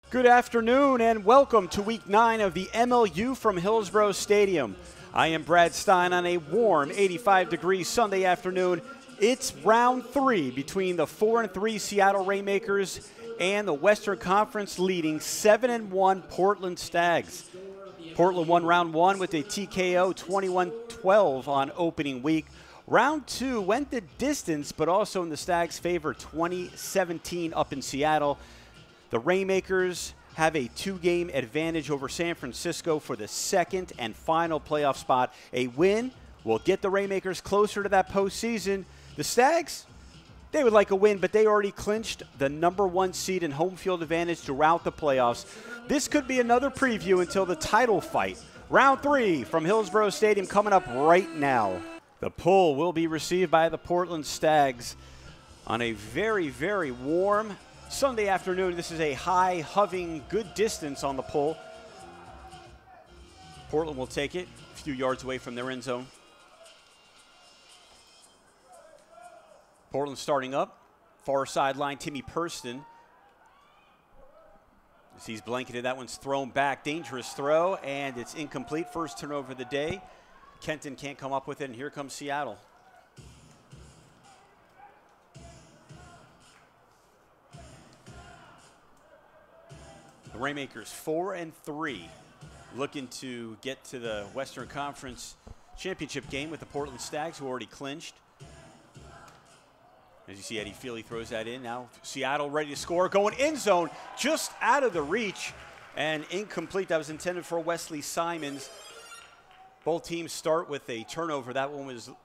Good afternoon and welcome to Week 9 of the MLU from Hillsborough Stadium. I am Brad Stein on a warm 85-degree Sunday afternoon. It's round 3 between the 4-3 Seattle Rainmakers and the Western Conference leading 7-1 Portland Stags. Portland won round 1 with a TKO 21-12 on opening week. Round 2 went the distance, but also in the Stags' favor, 20-17 up in Seattle. The Rainmakers have a 2-game advantage over San Francisco for the second and final playoff spot. A win will get the Rainmakers closer to that postseason. The Stags, they would like a win, but they already clinched the #1 seed and home field advantage throughout the playoffs. This could be another preview until the title fight. Round 3 from Hillsborough Stadium coming up right now. The pull will be received by the Portland Stags on a very, very warm Sunday afternoon. This is a high, hoving, good distance on the pull. Portland will take it a few yards away from their end zone. Portland starting up. Far sideline, Timmy Purston. As he's blanketed, that one's thrown back. Dangerous throw, and it's incomplete. First turnover of the day. Kenton can't come up with it, and here comes Seattle. The Rainmakers 4-3, looking to get to the Western Conference Championship game with the Portland Stags, who already clinched. As you see, Eddie Feely throws that in. Now Seattle ready to score, going end zone, just out of the reach, and incomplete. That was intended for Wesley Simons. Both teams start with a turnover. That one was a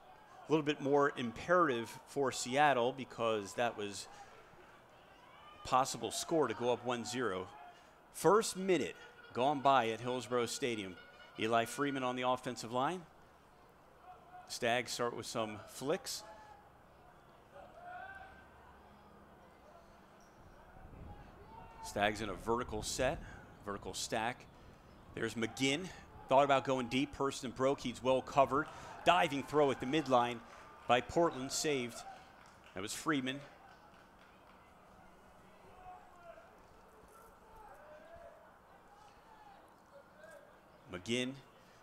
little bit more imperative for Seattle because that was a possible score to go up 1-0. First minute gone by at Hillsborough Stadium. Eli Freeman on the offensive line. Stags start with some flicks. Stags in a vertical set, vertical stack. There's McGinn. Thought about going deep. Purston broke. He's well covered. Diving throw at the midline by Portland. Saved. That was Freeman. McGinn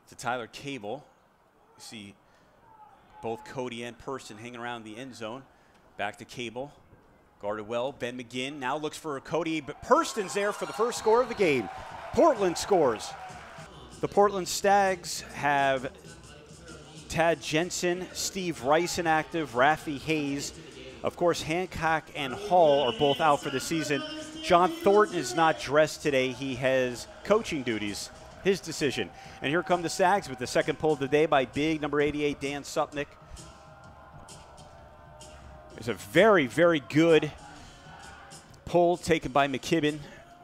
to Tyler Cable. You see both Cody and Purston hanging around the end zone. Back to Cable. Guarded well. Ben McGinn now looks for Cody, but Purston's there for the first score of the game. Portland scores. The Portland Stags have Tad Jensen, Steve Rice inactive, Rafi Hayes. Of course, Hancock and Hall are both out for the season. John Thornton is not dressed today. He has coaching duties. His decision. And here come the Stags with the second pull of the day by big number 88, Dan Supnick. There's a very, very good pull taken by McKibben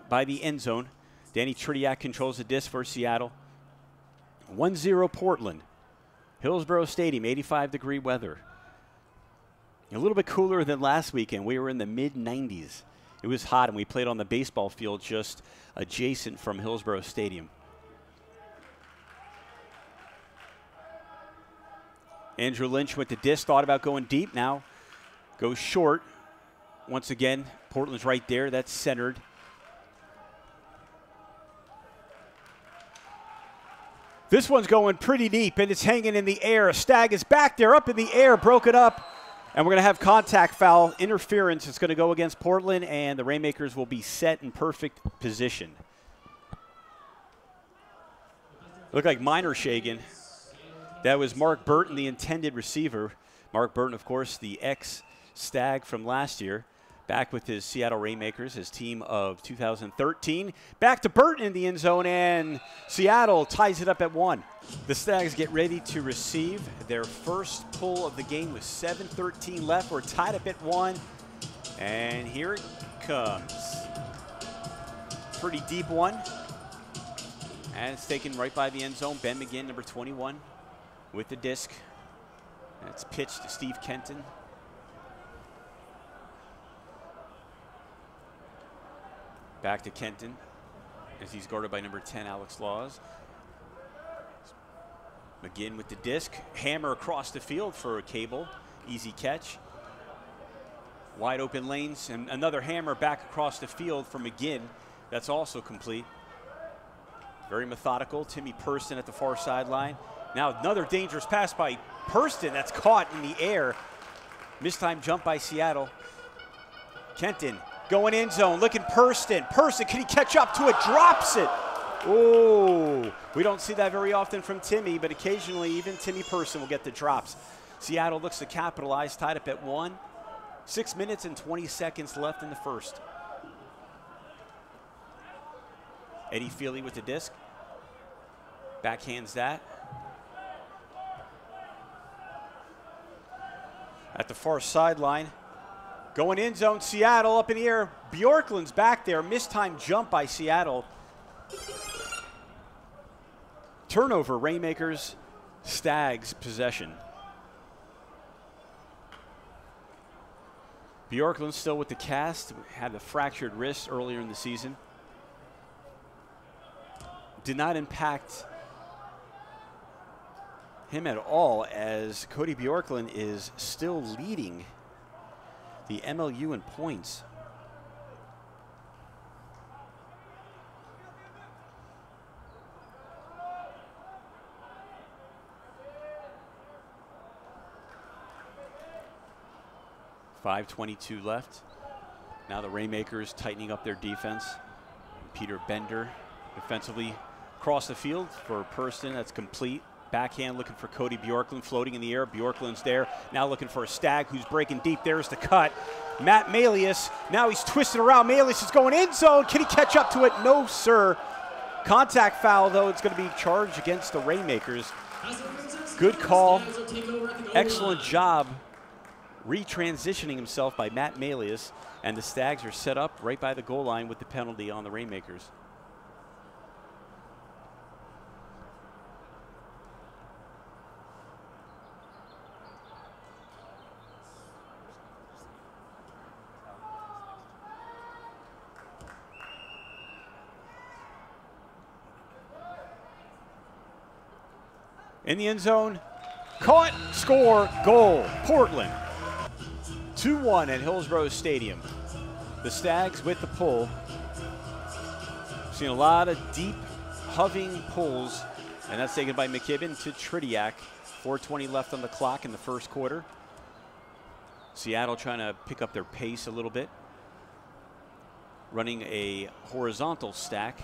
by the end zone. Danny Tritiak controls the disc for Seattle. 1-0 Portland. Hillsborough Stadium, 85-degree weather. A little bit cooler than last weekend. We were in the mid-90s. It was hot, and we played on the baseball field just adjacent from Hillsborough Stadium. Andrew Lynch with the disc, thought about going deep, now goes short. Once again, Portland's right there, that's centered. This one's going pretty deep, and it's hanging in the air. Stag is back there, up in the air, broke it up, and we're going to have contact foul, interference. It's going to go against Portland, and the Rainmakers will be set in perfect position. Looked like minor shaking. That was Mark Burton, the intended receiver. Mark Burton, of course, the ex-Stag from last year, back with his Seattle Rainmakers, his team of 2013. Back to Burton in the end zone, and Seattle ties it up at 1. The Stags get ready to receive their first pull of the game with 7:13 left. We're tied up at 1, and here it comes. Pretty deep one, and it's taken right by the end zone. Ben McGinn, number 21. With the disc. And it's pitched to Steve Kenton. Back to Kenton as he's guarded by number 10, Alex Laws. McGinn with the disc. Hammer across the field for a Cable. Easy catch. Wide open lanes, and another hammer back across the field for McGinn. That's also complete. Very methodical. Timmy Purston at the far sideline. Now another dangerous pass by Purston that's caught in the air. Mistime jump by Seattle. Kenton going end zone, looking Purston. Purston, can he catch up to it? Drops it. Oh, we don't see that very often from Timmy, but occasionally even Timmy Purston will get the drops. Seattle looks to capitalize, tied up at 1. 6 minutes and 20 seconds left in the first. Eddie Feely with the disc. Backhands that. At the far sideline. Going end zone, Seattle up in the air. Bjorklund's back there. Mistimed jump by Seattle. Turnover, Rainmakers, Stags possession. Bjorklund still with the cast. Had a fractured wrist earlier in the season. Did not impact him at all, as Cody Bjorklund is still leading the MLU in points. .5:22 left. Now the Rainmakers tightening up their defense. Peter Bender defensively across the field for Purston. That's complete. Backhand looking for Cody Bjorklund, floating in the air. Bjorklund's there. Now looking for a Stag who's breaking deep. There's the cut. Matt Malius. Now he's twisting around. Malius is going end zone. Can he catch up to it? No, sir. Contact foul, though. It's going to be charged against the Rainmakers. Good call. Excellent job retransitioning himself by Matt Malius. And the Stags are set up right by the goal line with the penalty on the Rainmakers. In the end zone, caught, score, goal, Portland. 2-1 at Hillsborough Stadium. The Stags with the pull. Seen a lot of deep, hoving pulls, and that's taken by McKibben to Tridiak. 4:20 left on the clock in the first quarter. Seattle trying to pick up their pace a little bit. Running a horizontal stack.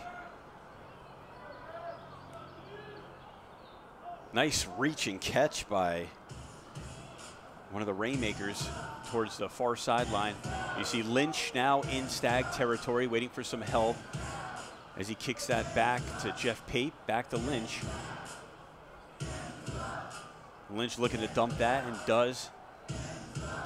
Nice reaching catch by one of the Rainmakers towards the far sideline. You see Lynch now in Stag territory, waiting for some help as he kicks that back to Jeff Pape, back to Lynch. Lynch looking to dump that, and does.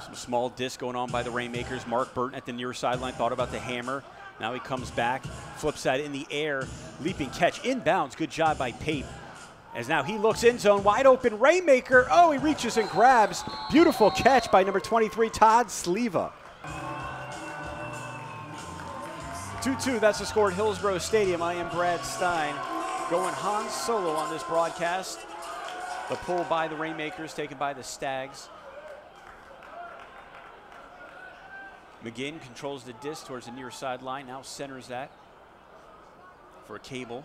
Some small disc going on by the Rainmakers. Mark Burton at the near sideline, thought about the hammer. Now he comes back, flips that in the air, leaping catch, inbounds. Good job by Pape. As now he looks end zone, wide open Rainmaker. Oh, he reaches and grabs. Beautiful catch by number 23, Todd Sleva. 2-2, that's the score at Hillsborough Stadium. I am Brad Stein, going Han Solo on this broadcast. The pull by the Rainmakers, taken by the Stags. McGinn controls the disc towards the near sideline, now centers that for a Cable.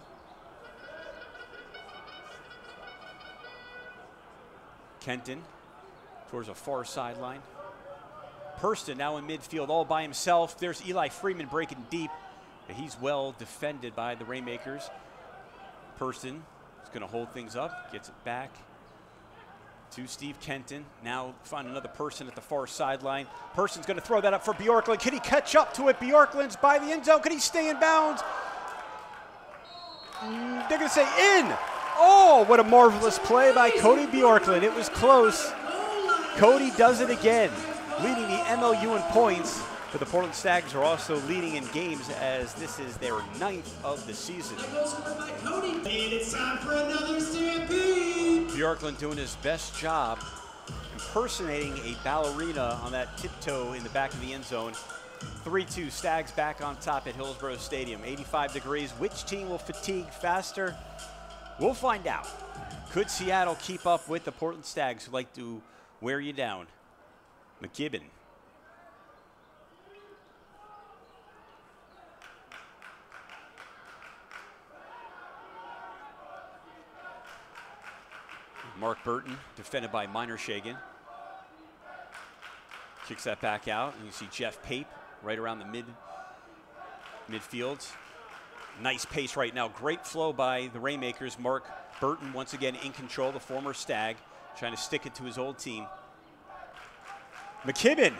Kenton towards a far sideline. Purston now in midfield all by himself. There's Eli Freeman breaking deep. He's well defended by the Rainmakers. Purston is going to hold things up, gets it back to Steve Kenton. Now find another person at the far sideline. Purston's going to throw that up for Bjorklund. Can he catch up to it? Bjorklund's by the end zone. Can he stay in bounds? They're going to say in. Oh, what a marvelous play by Cody Bjorklund. It was close. Cody does it again, leading the MLU in points. But the Portland Stags are also leading in games, as this is their 9th of the season. And it's time for another stampede. Bjorklund doing his best job impersonating a ballerina on that tiptoe in the back of the end zone. 3-2, Stags back on top at Hillsborough Stadium. 85 degrees. Which team will fatigue faster? We'll find out. Could Seattle keep up with the Portland Stags, who like to wear you down? McKibben. Mark Burton, defended by Minor Shagan. Kicks that back out, and you see Jeff Pape right around the midfield. Nice pace right now. Great flow by the Rainmakers. Mark Burton once again in control, the former Stag, trying to stick it to his old team. McKibben,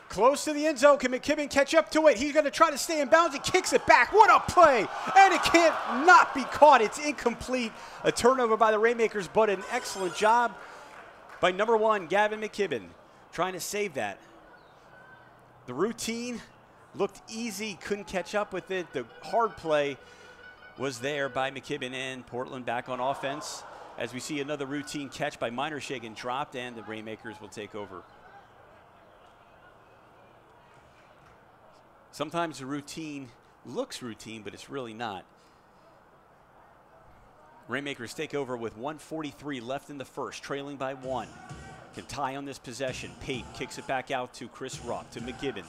close to the end zone. Can McKibben catch up to it? He's going to try to stay in bounds. He kicks it back. What a play! And it can't not be caught. It's incomplete. A turnover by the Rainmakers, but an excellent job by number 1, Gavin McKibben, trying to save that. The routine looked easy, couldn't catch up with it. The hard play was there by McKibben, and Portland back on offense as we see another routine catch by Minor Shagan dropped, and the Rainmakers will take over. Sometimes the routine looks routine, but it's really not. Rainmakers take over with 1:43 left in the first, trailing by 1. Can tie on this possession. Pape kicks it back out to Chris Rupp, to McKibben.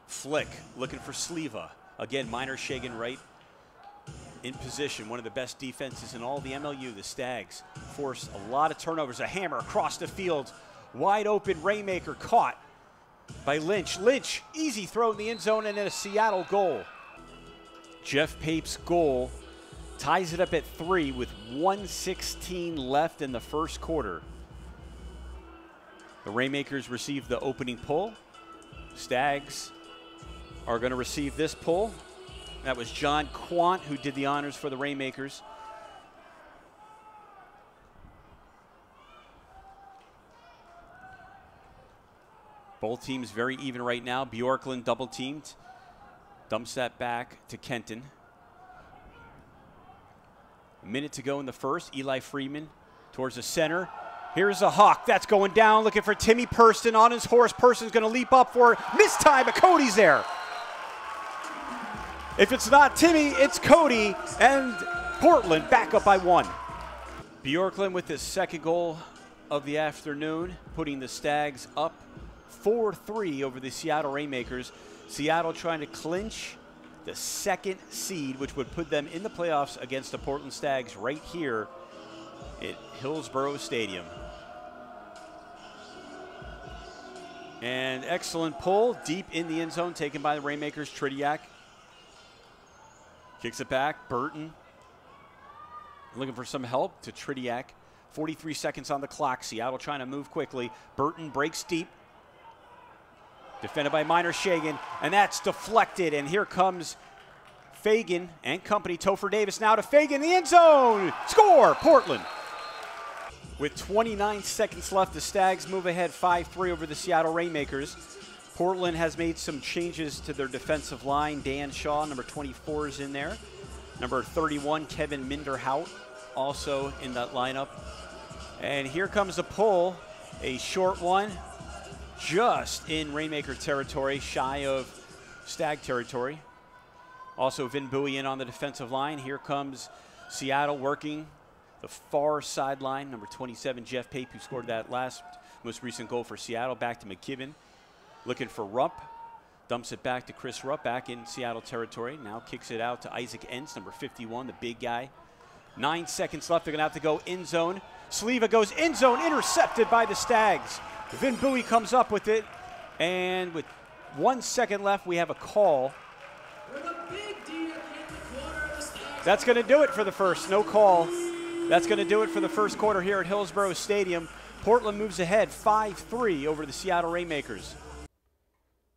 Flick looking for Sleva. Again, Minor Shagan right in position. One of the best defenses in all the MLU. The Stags force a lot of turnovers. A hammer across the field. Wide open Rainmaker caught by Lynch. Lynch, easy throw in the end zone, and then a Seattle goal. Jeff Pape's goal ties it up at 3 with 1:16 left in the first quarter. The Rainmakers receive the opening pull. Stags are going to receive this pull. That was John Quant who did the honors for the Rainmakers. Both teams very even right now. Bjorklund double teamed. Dumps that back to Kenton. A minute to go in the first. Eli Freeman towards the center. Here's a hawk. That's going down. Looking for Timmy Purston on his horse. Purston's going to leap up for it. Missed time, but Cody's there. If it's not Timmy, it's Cody. And Portland back up by 1. Bjorklund with his second goal of the afternoon, putting the Stags up 4-3 over the Seattle Rainmakers. Seattle trying to clinch the second seed, which would put them in the playoffs against the Portland Stags right here at Hillsborough Stadium. And excellent pull deep in the end zone taken by the Rainmakers. Tridiak kicks it back. Burton looking for some help to Tridiak. 43 seconds on the clock. Seattle trying to move quickly. Burton breaks deep. Defended by Minor Shagan, and that's deflected. And here comes Fagan and company. Topher Davis now to Fagan, the end zone. Score, Portland. With 29 seconds left, the Stags move ahead 5-3 over the Seattle Rainmakers. Portland has made some changes to their defensive line. Dan Shaw, number 24, is in there. Number 31, Kevin Minderhout, also in that lineup. And here comes the pull, a short one, just in Rainmaker territory, shy of Stag territory. Also Vin Bowie in on the defensive line. Here comes Seattle working the far sideline. Number 27, Jeff Pape, who scored that most recent goal for Seattle. Back to McKibben. Looking for Rupp. Dumps it back to Chris Rupp, back in Seattle territory. Now kicks it out to Isaac Entz, number 51, the big guy. 9 seconds left. They're going to have to go in zone. Sleva goes in zone, intercepted by the Stags. Vin Bowie comes up with it, and with 1 second left, we have a call. That's going to do it for the first. No call. That's going to do it for the first quarter here at Hillsborough Stadium. Portland moves ahead 5-3 over the Seattle Rainmakers.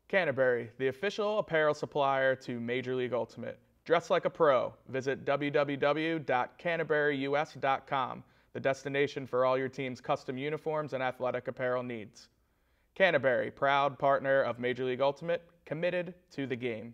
Canterbury, the official apparel supplier to Major League Ultimate. Dress like a pro. Visit www.canterburyus.com, the destination for all your team's custom uniforms and athletic apparel needs. Canterbury, proud partner of Major League Ultimate, committed to the game.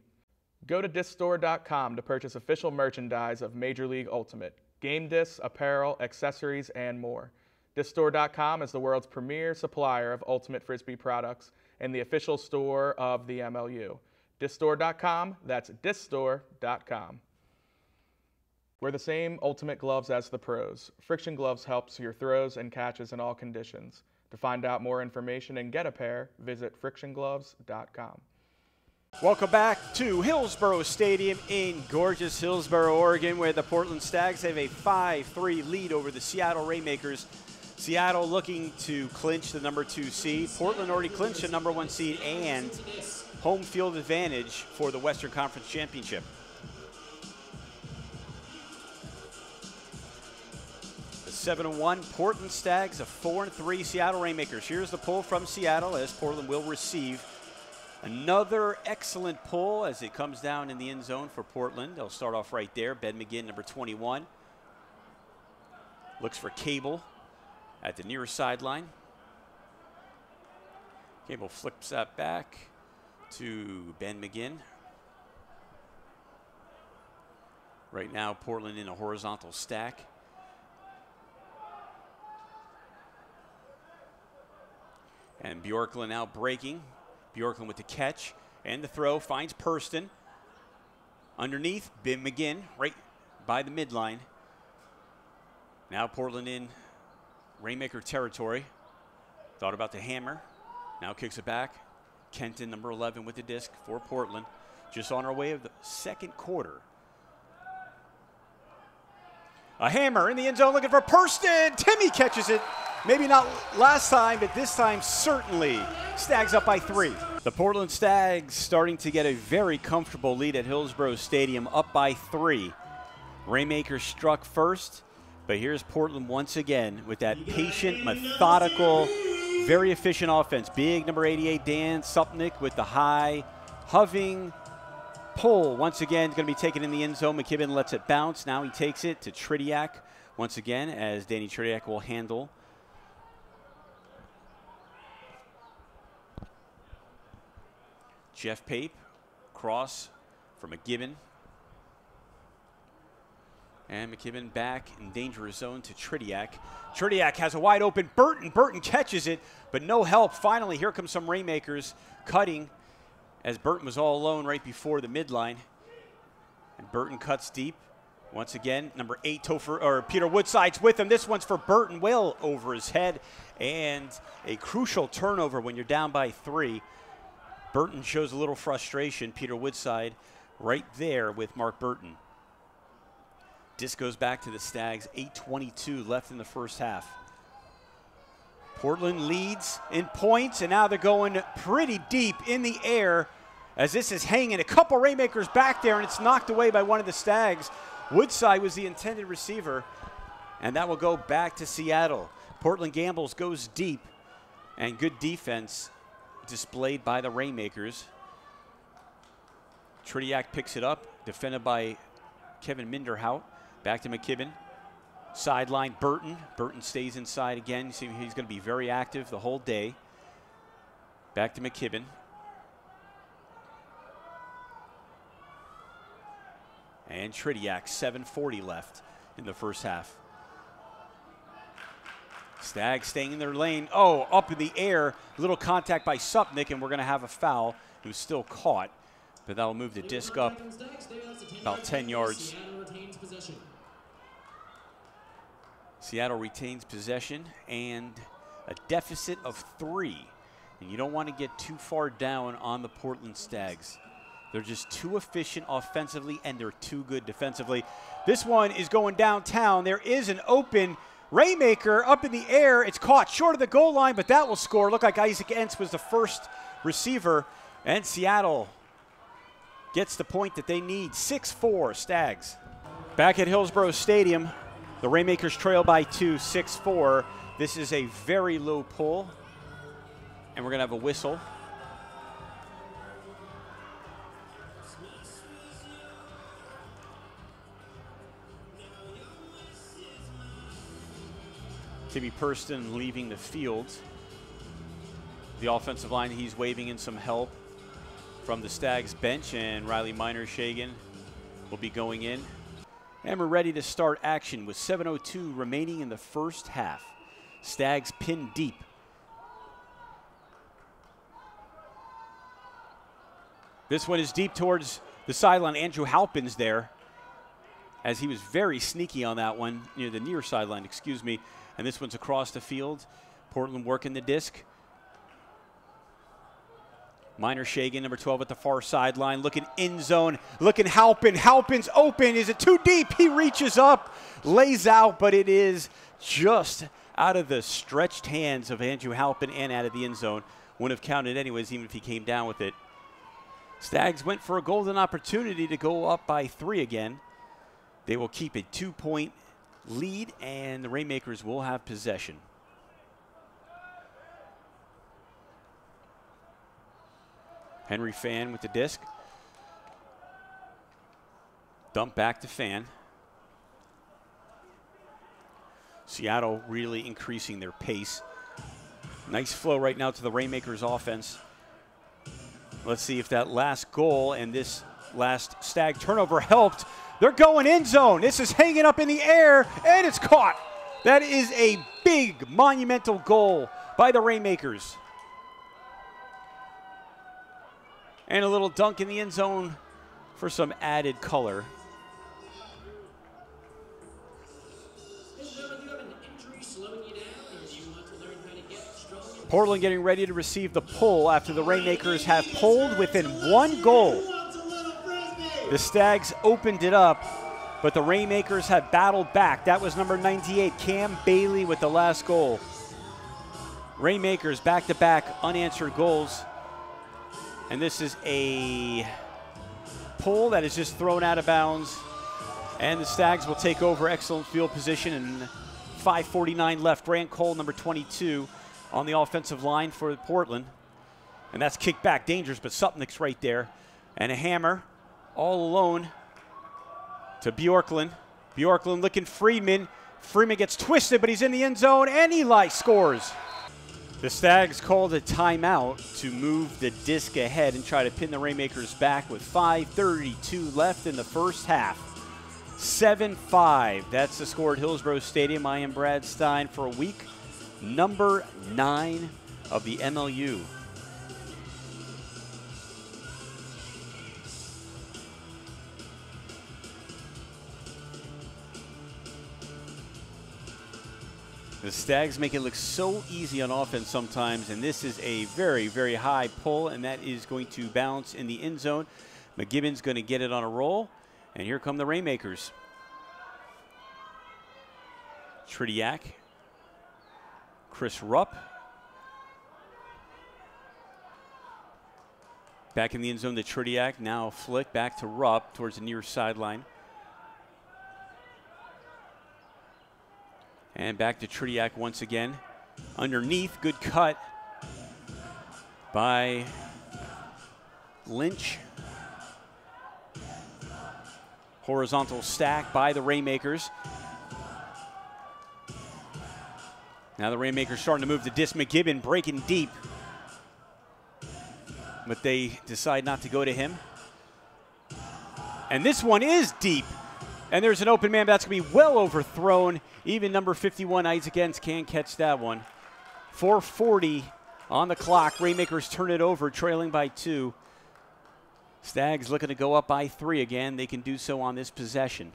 Go to discstore.com to purchase official merchandise of Major League Ultimate, game discs, apparel, accessories, and more. Discstore.com is the world's premier supplier of Ultimate Frisbee products and the official store of the MLU. Discstore.com, that's discstore.com. Wear the same Ultimate gloves as the pros. Friction Gloves helps your throws and catches in all conditions. To find out more information and get a pair, visit frictiongloves.com. Welcome back to Hillsboro Stadium in gorgeous Hillsboro, Oregon, where the Portland Stags have a 5-3 lead over the Seattle Rainmakers. Seattle looking to clinch the number 2 seed. Portland already clinched the number 1 seed and home field advantage for the Western Conference Championship. The 7-1 Portland Stags, a 4-3 Seattle Rainmakers. Here's the pull from Seattle as Portland will receive. Another excellent pull as it comes down in the end zone for Portland. They'll start off right there. Ben McGinn, number 21. Looks for Cable at the near sideline. Cable flips that back to Ben McGinn. Right now, Portland in a horizontal stack. And Bjorklund now breaking. Bjorklund with the catch and the throw, finds Purston. Underneath, Ben McGinn, right by the midline. Now Portland in Rainmaker territory. Thought about the hammer. Now kicks it back. Kenton, number 11, with the disc for Portland. Just on our way of the second quarter. A hammer in the end zone looking for Purston. Timmy catches it. Maybe not last time, but this time certainly. Stags up by 3. The Portland Stags starting to get a very comfortable lead at Hillsboro Stadium, up by 3. Rainmakers struck first, but here's Portland once again with that patient, methodical, very efficient offense. Big number 88, Dan Supnick with the high, hoving pull. Once again, going to be taken in the end zone. McKibben lets it bounce. Now he takes it to Tridiak once again, as Danny Tridiak will handle. Jeff Pape, cross for McKibben. And McKibben back in dangerous zone to Tridiak. Tridiak has a wide open Burton. Burton catches it, but no help. Finally, here comes some Rainmakers cutting as Burton was all alone right before the midline. And Burton cuts deep. Once again, number 8, Peter Woodside's with him. This one's for Burton, well over his head. And a crucial turnover when you're down by 3. Burton shows a little frustration. Peter Woodside right there with Mark Burton. Disc goes back to the Stags. 8:22 left in the first half. Portland leads in points, and now they're going pretty deep in the air as this is hanging. A couple Rainmakers back there, and it's knocked away by one of the Stags. Woodside was the intended receiver, and that will go back to Seattle. Portland gambles, goes deep, and good defense displayed by the Rainmakers. Tridiak picks it up, defended by Kevin Minderhout. Back to McKibben. Sideline, Burton. Burton stays inside again. You see he's going to be very active the whole day. Back to McKibben. And Tridiak, 7:40 left in the first half. Stags staying in their lane. Oh, up in the air. Little contact by Supnick, and we're going to have a foul. He was still caught, but that'll move the disc up about 10 yards. Seattle retains possession and a deficit of 3. And you don't want to get too far down on the Portland Stags. They're just too efficient offensively, and they're too good defensively. This one is going downtown. There is an open Rainmaker up in the air. It's caught short of the goal line, but that will score. Looked like Isaac Entz was the first receiver, and Seattle gets the point that they need. 6-4 Stags. Back at Hillsboro Stadium, the Rainmakers trail by 2, 6-4. This is a very low pull, and we're going to have a whistle. Timmy Purston leaving the field. The offensive line, he's waving in some help from the Stags bench, and Riley Miner-Shagan will be going in. And we're ready to start action with 7:02 remaining in the first half. Stags pinned deep. This one is deep towards the sideline. Andrew Halpin's there, as he was very sneaky on that one, near the near sideline, excuse me. And this one's across the field. Portland working the disc. Minor Shagan, number 12 at the far sideline, looking in zone, looking Halpin. Halpin's open. Is it too deep? He reaches up, lays out, but it is just out of the stretched hands of Andrew Halpin and out of the end zone. Wouldn't have counted anyways, even if he came down with it. Stags went for a golden opportunity to go up by 3 again. They will keep a 2-point lead, and the Rainmakers will have possession. Henry Fan with the disc. Dump back to Fan. Seattle really increasing their pace. Nice flow right now to the Rainmakers offense. Let's see if that last goal and this last Stag turnover helped. They're going end zone. This is hanging up in the air, and it's caught. That is a big, monumental goal by the Rainmakers. And a little dunk in the end zone for some added color. Portland getting ready to receive the pull after the Rainmakers have pulled within 1 goal. The Stags opened it up, but the Rainmakers have battled back. That was number 98, Cam Bailey, with the last goal. Rainmakers back-to-back unanswered goals. And this is a pull that is just thrown out of bounds. And the Stags will take over excellent field position, and 5:49 left. Grant Cole, number 22, on the offensive line for Portland. And that's kicked back, dangerous, but Supnick's right there. And a hammer, all alone, to Bjorklund. Bjorklund looking Friedman. Friedman gets twisted, but he's in the end zone, and Eli scores. The Stags called a timeout to move the disc ahead and try to pin the Rainmakers back with 5:32 left in the first half. 7-5. That's the score at Hillsborough Stadium. I am Brad Stein for week number 9 of the MLU. The Stags make it look so easy on offense sometimes, and this is a very, very high pull, and that is going to bounce in the end zone. McGibbon's going to get it on a roll, and here come the Rainmakers. Tridiak, Chris Rupp. Back in the end zone to Tridiak, now flick back to Rupp towards the near sideline. And back to Tridiak once again. Underneath, good cut by Lynch. Horizontal stack by the Rainmakers. Now the Rainmakers starting to move the disc. McGibbon breaking deep. But they decide not to go to him. And this one is deep. And there's an open man, but that's going to be well overthrown. Even number 51, Isaac Entz, can't catch that one. 4:40 on the clock. Rainmakers turn it over, trailing by 2. Stags looking to go up by 3 again. They can do so on this possession.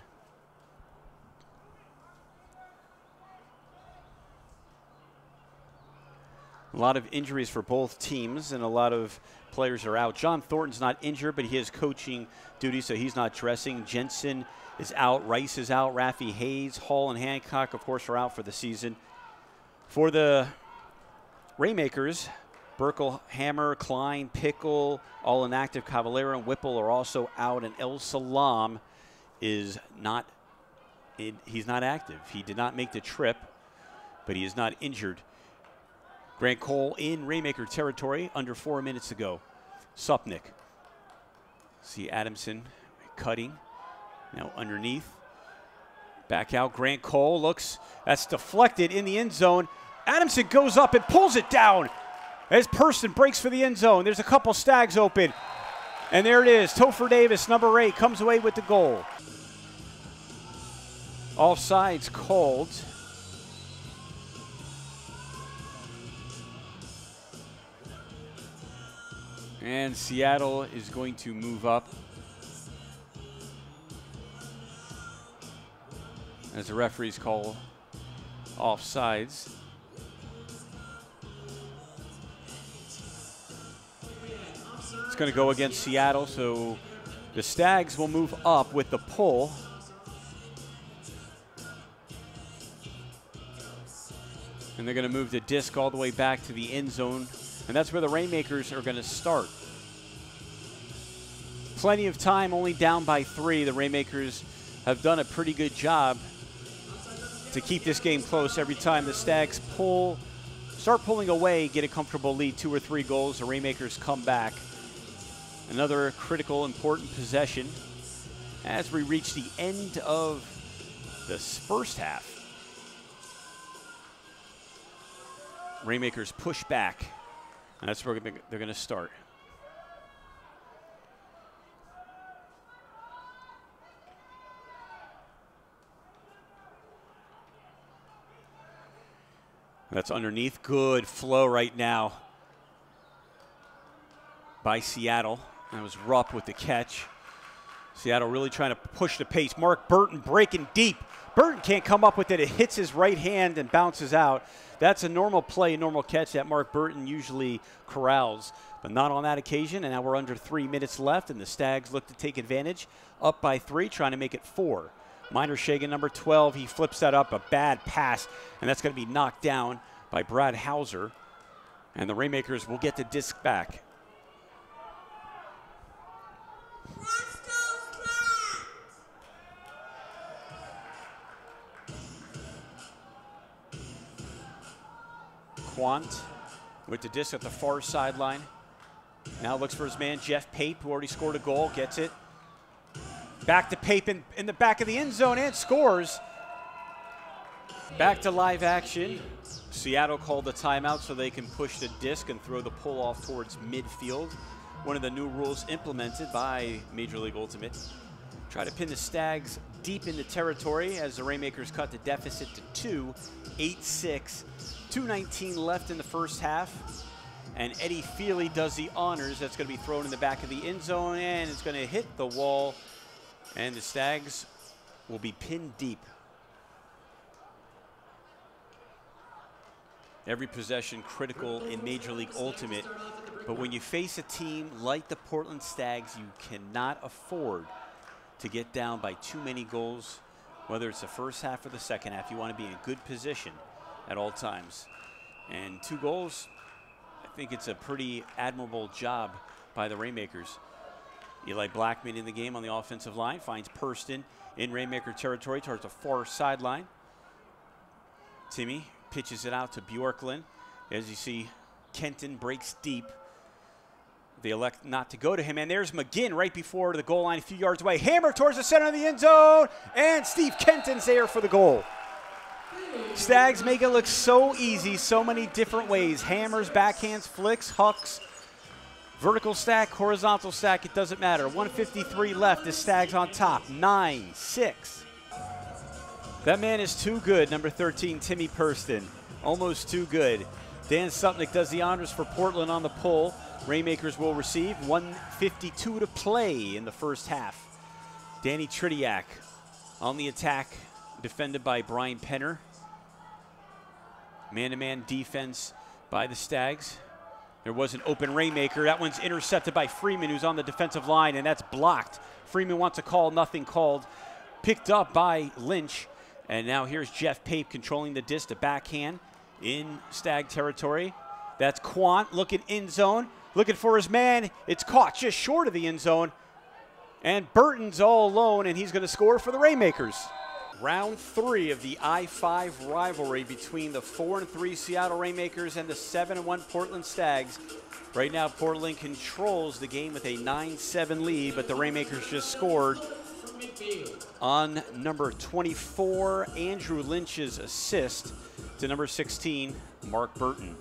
A lot of injuries for both teams, and a lot of players are out. John Thornton's not injured, but he has coaching duties, so he's not dressing. Jensen is out. Rice is out. Rafi Hayes, Hall, and Hancock, of course, are out for the season. For the Rainmakers, Burkle, Hammer, Klein, Pickle, all inactive. Cavallero and Whipple are also out, and El Salam is not. He's not active. He did not make the trip, but he is not injured. Grant Cole in Rainmaker territory, under 4 minutes to go. Supnick. See Adamson cutting. Now underneath. Back out. Grant Cole looks. That's deflected in the end zone. Adamson goes up and pulls it down as Person breaks for the end zone. There's a couple Stags open. And there it is. Topher Davis, number 8, comes away with the goal. Offsides called. And Seattle is going to move up as the referees call offsides. going to go against Seattle, so the Stags will move up with the pull. And they're going to move the disc all the way back to the end zone, and that's where the Rainmakers are going to start. Plenty of time, only down by 3. The Rainmakers have done a pretty good job to keep this game close. Every time the Stags start pulling away, get a comfortable lead, 2 or 3 goals, the Rainmakers come back. Another critical, important possession as we reach the end of this first half. Rainmakers push back, and that's where they're going to start. That's underneath. Good flow right now by Seattle. That was Rupp with the catch. Seattle really trying to push the pace. Mark Burton breaking deep. Burton can't come up with it. It hits his right hand and bounces out. That's a normal play, normal catch that Mark Burton usually corrals, but not on that occasion. And now we're under 3 minutes left, and the Stags look to take advantage. Up by 3, trying to make it 4. Minor Shagan, number 12, he flips that up, a bad pass, and that's going to be knocked down by Brad Hauser. And the Rainmakers will get the disc back. Quant with the disc at the far sideline. Now looks for his man, Jeff Pape, who already scored a goal, gets it. Back to Pape in the back of the end zone and scores. Back to live action. Seattle called the timeout so they can push the disc and throw the pull off towards midfield. One of the new rules implemented by Major League Ultimate. Try to pin the Stags deep in the territory as the Rainmakers cut the deficit to 2, 8-6. 2:19 left in the first half. And Eddie Feely does the honors. That's going to be thrown in the back of the end zone, and it's going to hit the wall. And the Stags will be pinned deep. Every possession critical in Major League Ultimate. But when you face a team like the Portland Stags, you cannot afford to get down by too many goals, whether it's the first half or the second half. You want to be in good position at all times. And 2 goals, I think it's a pretty admirable job by the Rainmakers. Eli Blackman in the game on the offensive line, finds Purston in Rainmaker territory towards the far sideline. Timmy pitches it out to Bjorklund. As you see, Kenton breaks deep. They elect not to go to him, and there's McGinn right before the goal line, a few yards away. Hammer towards the center of the end zone, and Steve Kenton's there for the goal. Stags make it look so easy, so many different ways. Hammers, backhands, flicks, hucks, vertical stack, horizontal stack, it doesn't matter. 1:53 left, the Stags on top, 9-6. That man is too good, number 13, Timmy Purston. Almost too good. Dan Supnick does the honors for Portland on the pull. Rainmakers will receive. 1:52 to play in the first half. Danny Tridiak on the attack, defended by Brian Penner. Man-to-man defense by the Stags. There was an open Rainmaker. That one's intercepted by Freeman, who's on the defensive line, and that's blocked. Freeman wants a call, nothing called. Picked up by Lynch. And now here's Jeff Pape controlling the disc, the backhand in Stag territory. That's Quant looking end zone, looking for his man. It's caught just short of the end zone. And Burton's all alone, and he's going to score for the Rainmakers. Round 3 of the I-5 rivalry between the 4-3 Seattle Rainmakers and the 7-1 Portland Stags. Right now, Portland controls the game with a 9-7 lead, but the Rainmakers just scored on number 24, Andrew Lynch's assist to number 16, Mark Burton.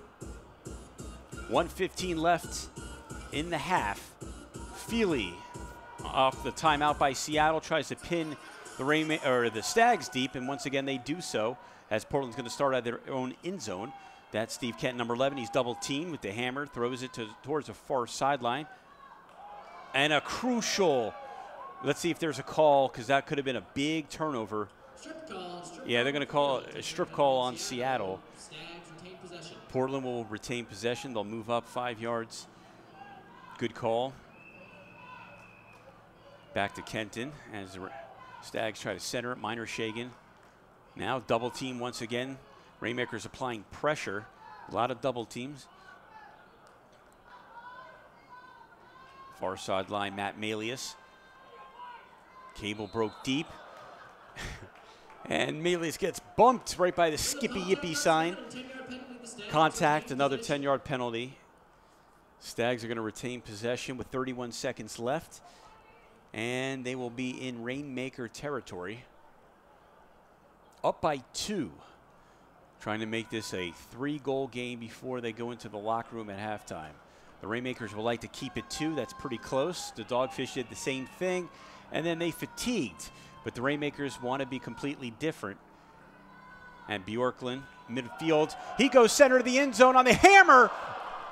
1:15 left in the half. Feely, off the timeout by Seattle, tries to pin the Stags deep, and once again they do so as Portland's going to start at their own end zone. That's Steve Kent, number 11. He's double teamed with the hammer, throws it towards the far sideline. And a crucial, let's see if there's a call, because that could have been a big turnover. Yeah, they're going to call a strip call on Seattle. Portland will retain possession. They'll move up 5 yards. Good call. Back to Kenton as the Stags try to center it. Minor Shagan. Now double team once again. Rainmakers applying pressure. A lot of double teams. Far sideline, Matt Malius. Cable broke deep. And Malius gets bumped right by the Skippy Yippy sign. Contact, another 10-yard penalty. Stags are going to retain possession with 31 seconds left. And they will be in Rainmaker territory. Up by 2. Trying to make this a 3-goal game before they go into the locker room at halftime. The Rainmakers would like to keep it 2. That's pretty close. The Dogfish did the same thing. And then they fatigued. But the Rainmakers want to be completely different. And Bjorklund, midfield. He goes center of the end zone on the hammer.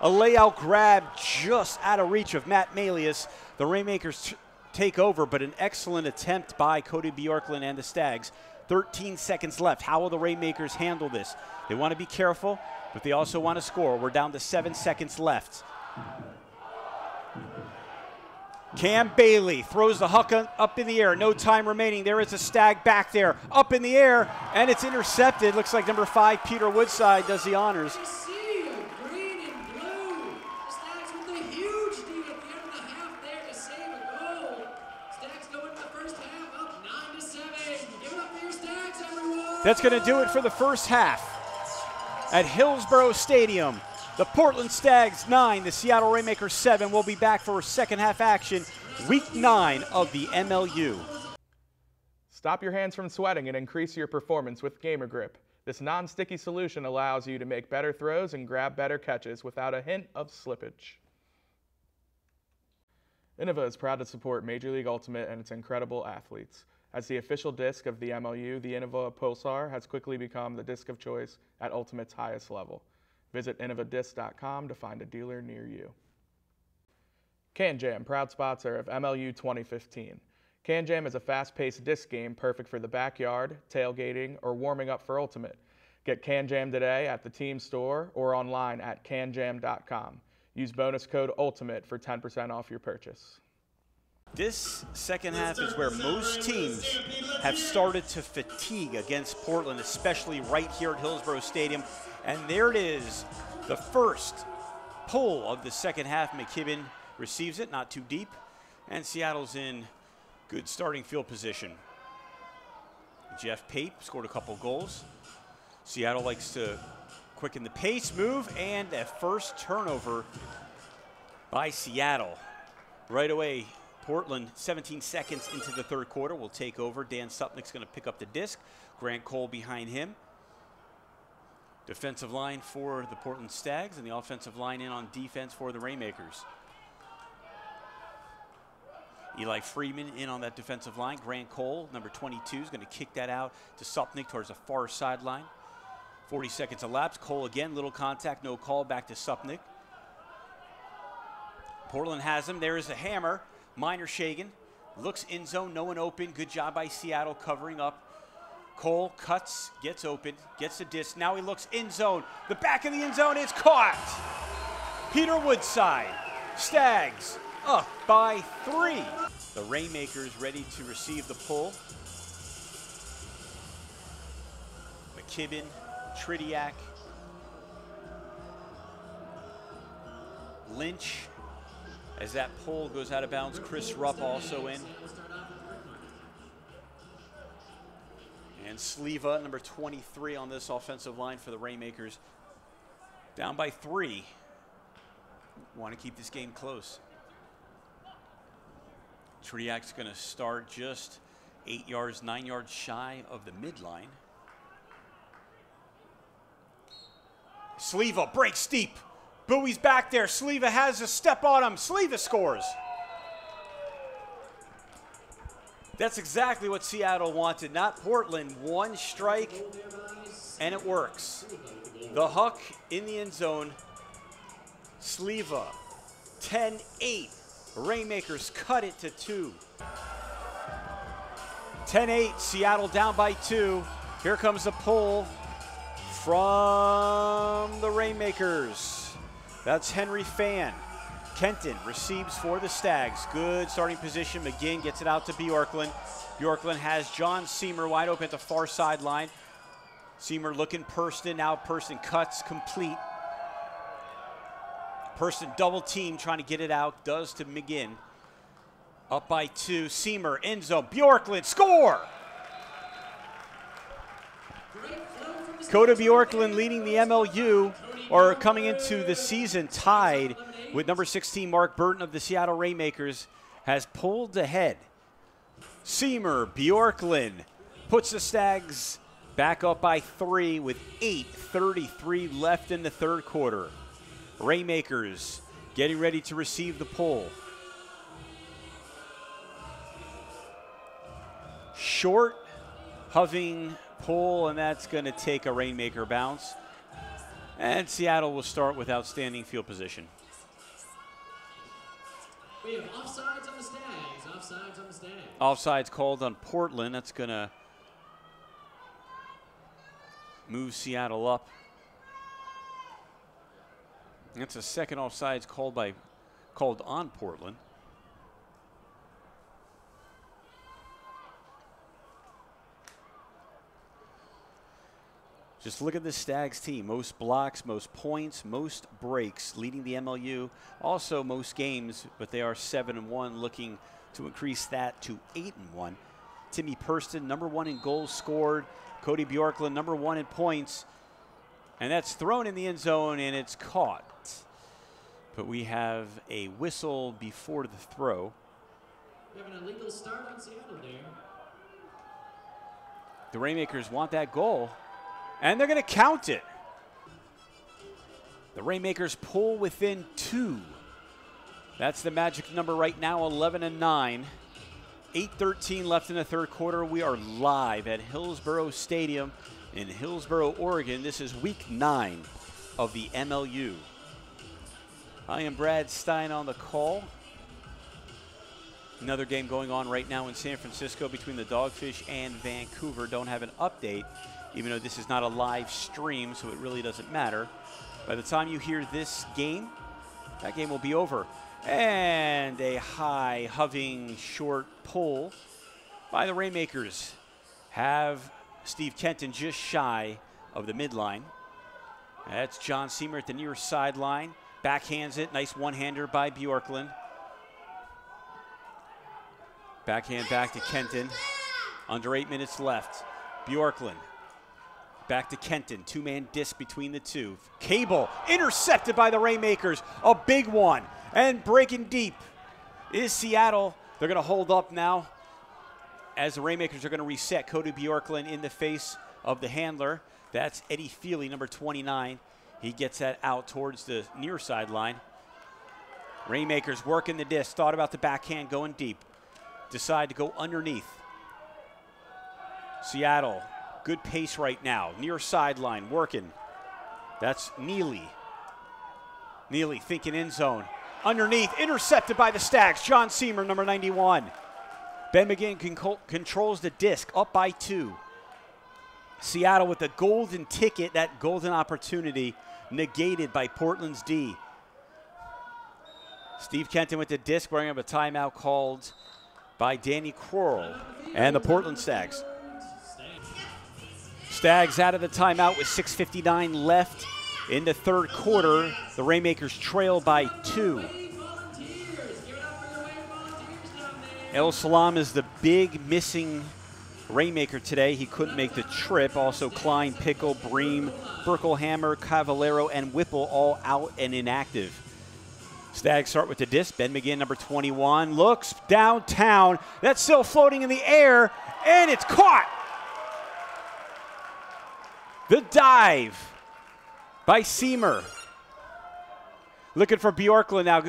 A layout grab just out of reach of Matt Malius. The Rainmakers take over, but an excellent attempt by Cody Bjorklund and the Stags. 13 seconds left. How will the Rainmakers handle this? They want to be careful, but they also want to score. We're down to 7 seconds left. Cam Bailey throws the huck up in the air. No time remaining. There is a Stag back there, up in the air, and it's intercepted. Looks like number 5, Peter Woodside, does the honors. Green and blue. The Stags with a huge lead at the end of the half there to save a goal. Stags go into the first half up 9-7. Give it up for your Stags, everyone. That's going to do it for the first half at Hillsborough Stadium. The Portland Stags 9, the Seattle Rainmakers 7. We'll be back for second half action, week 9 of the MLU. Stop your hands from sweating and increase your performance with Gamer Grip. This non-sticky solution allows you to make better throws and grab better catches without a hint of slippage. Innova is proud to support Major League Ultimate and its incredible athletes. As the official disc of the MLU, the Innova Pulsar has quickly become the disc of choice at Ultimate's highest level. Visit innovadisc.com to find a dealer near you. Can Jam, proud sponsor of MLU 2015. Can Jam is a fast-paced disc game perfect for the backyard, tailgating, or warming up for Ultimate. Get Can Jam today at the team store or online at canjam.com. Use bonus code ULTIMATE for 10% off your purchase. This second half is where most teams have started to fatigue against Portland, especially right here at Hillsborough Stadium. And there it is, the first pull of the second half. McKibben receives it, not too deep, and Seattle's in good starting field position. Jeff Pape scored a couple goals. Seattle likes to quicken the pace, move, and a first turnover by Seattle. Right away, Portland, 17 seconds into the third quarter, will take over. Dan Supnick's going to pick up the disc. Grant Cole behind him. Defensive line for the Portland Stags, and the offensive line in on defense for the Rainmakers. Eli Freeman in on that defensive line. Grant Cole, number 22, is going to kick that out to Supnick towards the far sideline. 40 seconds elapsed. Cole again, little contact, no call, back to Supnick. Portland has him. There is a hammer. Minor Shagan looks in zone, no one open. Good job by Seattle covering up. Cole cuts, gets open, gets the disc. Now he looks in zone. The back of the end zone is caught. Peter Woodside. Stags up by 3. The Rainmakers ready to receive the pull. McKibben, Tridiak, Lynch. As that pull goes out of bounds, Chris Rupp also in. And Sleva, number 23 on this offensive line for the Rainmakers. Down by 3. Want to keep this game close. Tridiak's going to start just 8 yards, 9 yards shy of the midline. Sleva breaks deep. Bowie's back there. Sleva has a step on him. Sleva scores. That's exactly what Seattle wanted, not Portland. One strike, and it works. The huck in the end zone. Sleva, 10-8. Rainmakers cut it to 2. 10-8, Seattle down by 2. Here comes the pull from the Rainmakers. That's Henry Fan. Kenton receives for the Stags. Good starting position. McGinn gets it out to Bjorklund. Bjorklund has John Seamer wide open at the far sideline. Seamer looking Purston. Now Purston cuts complete. Purston double team trying to get it out. Does to McGinn. Up by 2. Seamer end zone. Bjorklund score! Coda Bjorklund leading the MLU, or coming into the season tied with number 16 Mark Burton of the Seattle Rainmakers, has pulled ahead. Seamer, Bjorklund puts the Stags back up by 3 with 8:33 left in the third quarter. Rainmakers getting ready to receive the pull. Short, hoving pull, and that's going to take a Rainmaker bounce. And Seattle will start with outstanding field position. We have offsides on the Stags. Offsides on the Stags. Offsides called on Portland. That's going to move Seattle up. That's a second offsides called on Portland. Just look at the Stags team. Most blocks, most points, most breaks, leading the MLU. Also most games, but they are 7-1, looking to increase that to 8-1. Timmy Purston, number 1 in goals scored. Cody Bjorklund, number 1 in points. And that's thrown in the end zone, and it's caught. But we have a whistle before the throw. We have an illegal start on Seattle there. The Rainmakers want that goal, and they're going to count it. The Rainmakers pull within 2. That's the magic number right now, 11-9. 8:13 left in the third quarter. We are live at Hillsboro Stadium in Hillsboro, Oregon. This is week 9 of the MLU. I am Brad Stein on the call. Another game going on right now in San Francisco between the Dogfish and Vancouver. Don't have an update, even though this is not a live stream, so it really doesn't matter. By the time you hear this game, that game will be over. And a high, hoving, short pull by the Rainmakers. Have Steve Kenton just shy of the midline. That's John Seamer at the near sideline. Backhands it. Nice one-hander by Bjorklund. Backhand back to Kenton. Under 8 minutes left. Bjorklund back to Kenton. Two-man disc between the two. Cable intercepted by the Rainmakers. A big one. And breaking deep is Seattle. They're going to hold up now as the Rainmakers are going to reset. Cody Bjorklund in the face of the handler. That's Eddie Feely, number 29. He gets that out towards the near sideline. Rainmakers working the disc. Thought about the backhand going deep. Decide to go underneath. Seattle, good pace right now. Near sideline, working. That's Neely. Neely thinking end zone. Underneath, intercepted by the Stags. John Seamer, number 91. Ben McGinn controls the disc, up by 2. Seattle with the golden ticket, that golden opportunity negated by Portland's D. Steve Kenton with the disc, bringing up a timeout called by Danny Quarrell and the Portland Stags. Stags out of the timeout with 6:59 left in the third quarter. The Rainmakers trail by 2. El Salam is the big missing Rainmaker today. He couldn't make the trip. Also Klein, Pickle, Bream, Berkelhammer, Cavallero, and Whipple all out and inactive. Stags start with the disc. Ben McGinn, number 21, looks downtown. That's still floating in the air, and it's caught. The dive by Seamer. Looking for Bjorklund now.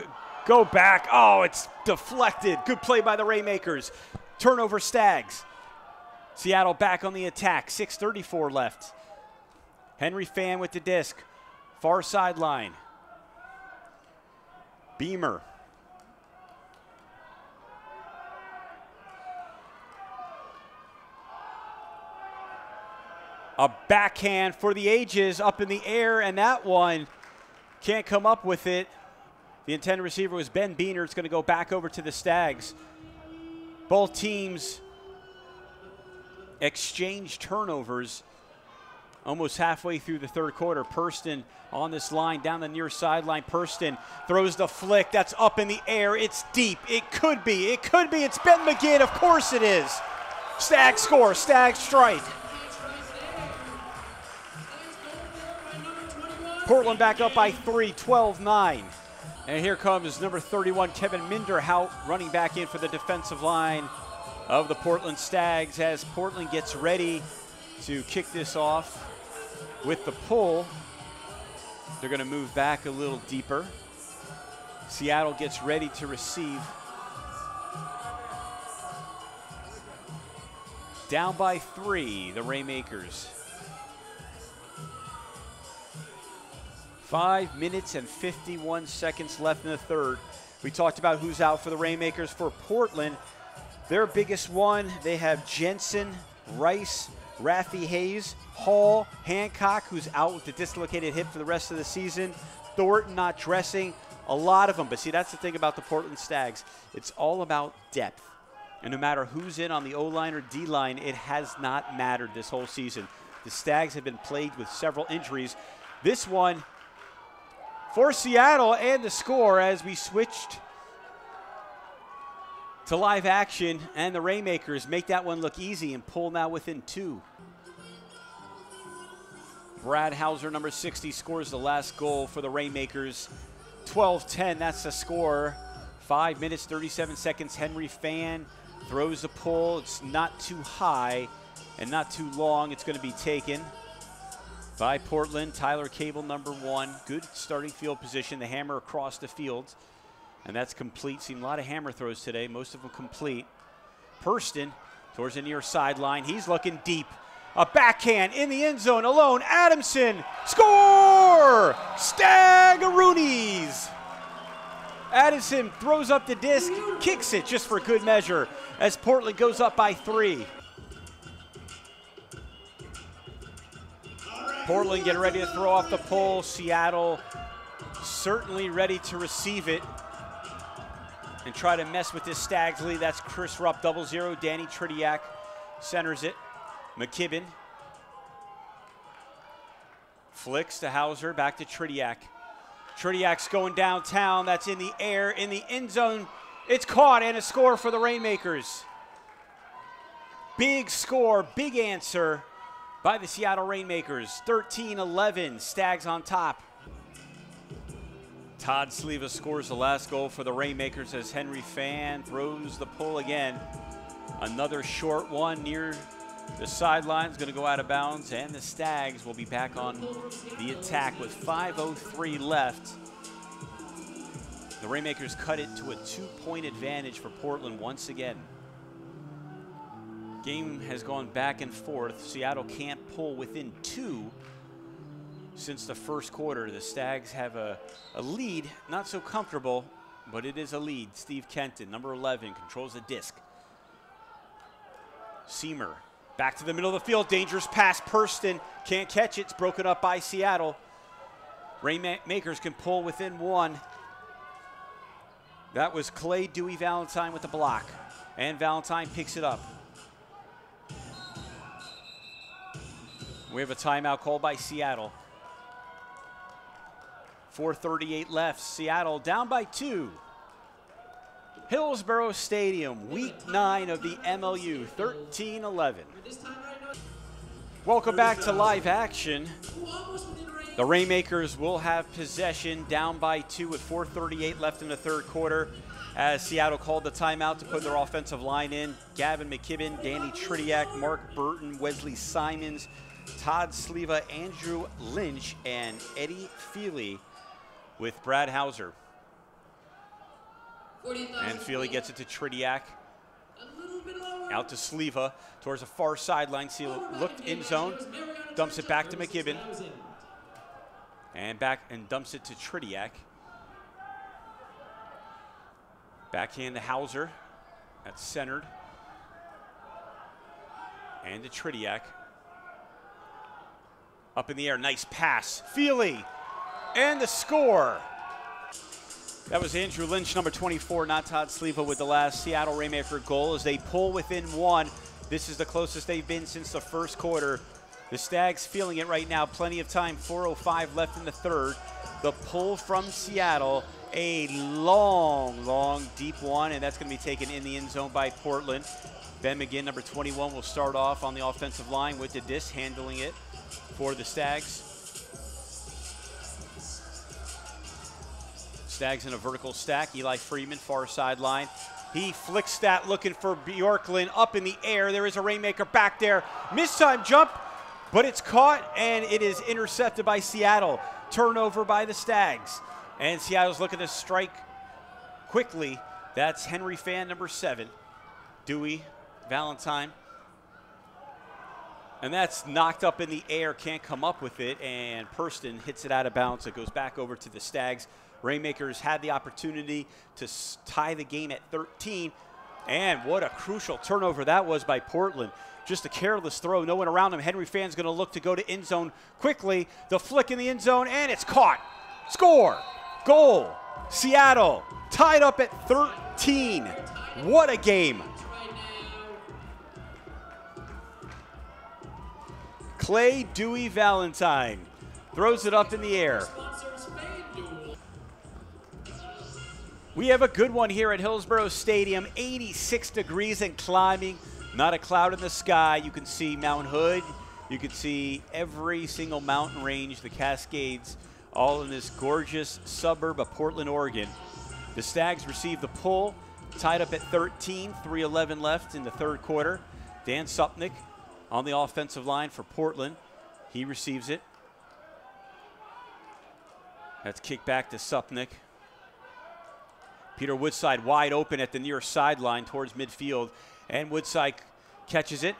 Go back. Oh, it's deflected. Good play by the Rainmakers. Turnover Stags. Seattle back on the attack. 6:34 left. Henry Fan with the disc. Far sideline. Beamer. A backhand for the ages up in the air, and that one can't come up with it. The intended receiver was Ben Beener. It's going to go back over to the Stags. Both teams exchange turnovers almost halfway through the third quarter. Purston on this line down the near sideline. Purston throws the flick. That's up in the air. It's deep. It could be. It could be. It's Ben McGinn. Of course it is. Stags score. Stags strike. Portland back up by 3, 12-9. And here comes number 31, Kevin Minderhout, running back in for the defensive line of the Portland Stags as Portland gets ready to kick this off with the pull. They're going to move back a little deeper. Seattle gets ready to receive. Down by 3, the Rainmakers. 5 minutes and 51 seconds left in the third. We talked about who's out for the Rainmakers. For Portland, their biggest one, they have Jensen, Rice, Rafi Hayes, Hall, Hancock, who's out with the dislocated hip for the rest of the season, Thornton not dressing, a lot of them. But see, that's the thing about the Portland Stags. It's all about depth. And no matter who's in on the O-line or D-line, it has not mattered this whole season. The Stags have been plagued with several injuries. This one for Seattle and the score as we switched to live action, and the Rainmakers make that one look easy and pull now within 2. Brad Hauser, number 60, scores the last goal for the Rainmakers. 12-10, that's the score. 5 minutes, 37 seconds. Henry Fan throws the pull. It's not too high and not too long. It's going to be taken by Portland. Tyler Cable, number 1. Good starting field position. The hammer across the field. And that's complete. Seen a lot of hammer throws today. Most of them complete. Purston towards the near sideline. He's looking deep. A backhand in the end zone alone. Adamson. Score! Stagaroonies! Addison throws up the disc. Kicks it just for good measure as Portland goes up by 3. Portland getting ready to throw off the pole. Seattle certainly ready to receive it and try to mess with this Stags lead. That's Chris Rupp, 0-0. Danny Tridiak centers it. McKibben flicks to Hauser, back to Tridiak. Tridiak's going downtown. That's in the air, in the end zone. It's caught and a score for the Rainmakers. Big score, big answer by the Seattle Rainmakers. 13-11, Stags on top. Todd Sleva scores the last goal for the Rainmakers as Henry Fan throws the pull again. Another short one near the sideline is going to go out of bounds, and the Stags will be back on the attack with 5:03 left. The Rainmakers cut it to a 2-point advantage for Portland once again. Game has gone back and forth. Seattle can't pull within 2 since the first quarter. The Stags have a lead, not so comfortable, but it is a lead. Steve Kenton, number 11, controls the disc. Seamer back to the middle of the field. Dangerous pass. Purston can't catch it. It's broken up by Seattle. Rainmakers can pull within 1. That was Clay Dewey Valentine with the block. And Valentine picks it up. We have a timeout called by Seattle. 4:38 left. Seattle down by 2. Hillsborough Stadium, week 9 of the MLU, 13-11. Welcome back to live action. The Rainmakers will have possession down by 2 with 4:38 left in the third quarter as Seattle called the timeout to put their offensive line in. Gavin McKibben, Danny Tridiak, Mark Burton, Wesley Simons, Todd Sleva, Andrew Lynch, and Eddie Feely with Brad Hauser. And Feely gets it to Tridiak. Out to Sleva towards the far sideline. Looked in zone. Dumps it back to McKibben. And back and dumps it to Tridiak. Backhand to Hauser. That's centered. And to Tridiak. Up in the air. Nice pass. Feely. And the score. That was Andrew Lynch, number 24, not Todd Sleva, with the last Seattle Rainmaker goal as they pull within one. This is the closest they've been since the first quarter. The Stags feeling it right now. Plenty of time, 4:05 left in the third. The pull from Seattle, a long, deep one, and that's going to be taken in the end zone by Portland. Ben McGinn, number 21, will start off on the offensive line with the disc, handling it for the Stags. Stags in a vertical stack. Eli Freeman, far sideline. He flicks that, looking for Bjorklund up in the air. There is a Rainmaker back there. Mistime jump, but it's caught, and it is intercepted by Seattle. Turnover by the Stags. And Seattle's looking to strike quickly. That's Henry Fan, number 7. Dewey Valentine. And that's knocked up in the air, can't come up with it, and Purston hits it out of bounds. It goes back over to the Stags. Rainmakers had the opportunity to tie the game at 13, and what a crucial turnover that was by Portland. Just a careless throw, no one around him. Henry Fan's going to look to go to end zone quickly. The flick in the end zone, and it's caught. Score, goal, Seattle tied up at 13. What a game. Clay Dewey Valentine throws it up in the air. We have a good one here at Hillsborough Stadium. 86 degrees and climbing. Not a cloud in the sky. You can see Mount Hood. You can see every single mountain range, the Cascades, all in this gorgeous suburb of Portland, Oregon. The Stags receive the pull, tied up at 13, 3:11 left in the third quarter. Dan Supnick on the offensive line for Portland. He receives it. That's kicked back to Supnick. Peter Woodside wide open at the near sideline towards midfield. And Woodside catches it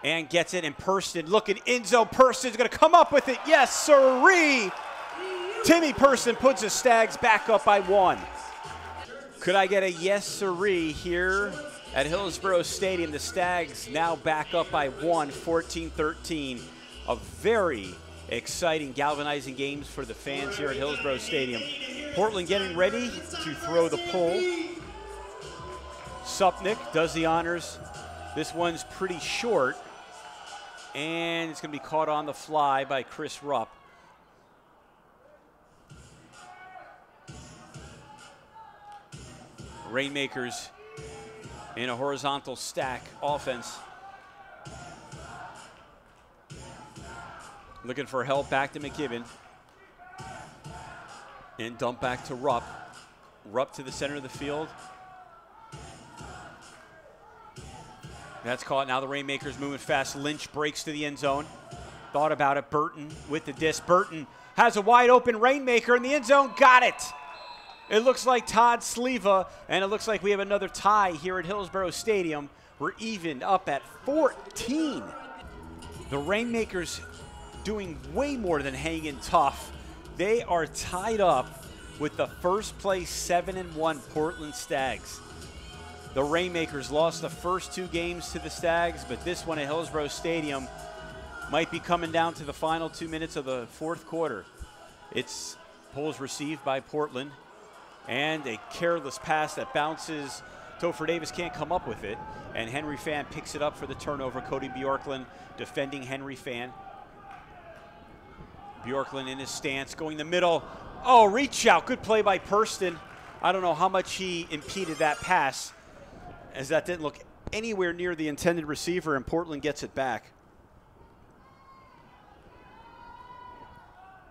and gets it. And Purston looking end zone. Purston's going to come up with it. Yes, sirree. Timmy Purston puts the Stags back up by 1. Could I get a yes, sirree here at Hillsborough Stadium? The Stags now back up by 1, 14-13. A very exciting, galvanizing games for the fans here at Hillsborough Stadium. Portland getting ready to throw the pull. Supnick does the honors. This one's pretty short, and it's going to be caught on the fly by Chris Rupp. Rainmakers in a horizontal stack offense. Looking for help back to McKibben. And dump back to Rupp. Rupp to the center of the field. That's caught. Now the Rainmakers moving fast. Lynch breaks to the end zone. Thought about it. Burton with the disc. Burton has a wide open Rainmaker in the end zone. Got it. It looks like Todd Sleva, and it looks like we have another tie here at Hillsborough Stadium. We're even up at 14. The Rainmakers doing way more than hanging tough. They are tied up with the first place 7-1 Portland Stags. The Rainmakers lost the first 2 games to the Stags, but this one at Hillsborough Stadium might be coming down to the final 2 minutes of the fourth quarter. It's pulls received by Portland, and a careless pass that bounces. Topher Davis can't come up with it, and Henry Fan picks it up for the turnover. Cody Bjorklund defending Henry Fan. Bjorklund in his stance, going the middle. Oh, reach out. Good play by Purston. I don't know how much he impeded that pass, as that didn't look anywhere near the intended receiver, and Portland gets it back.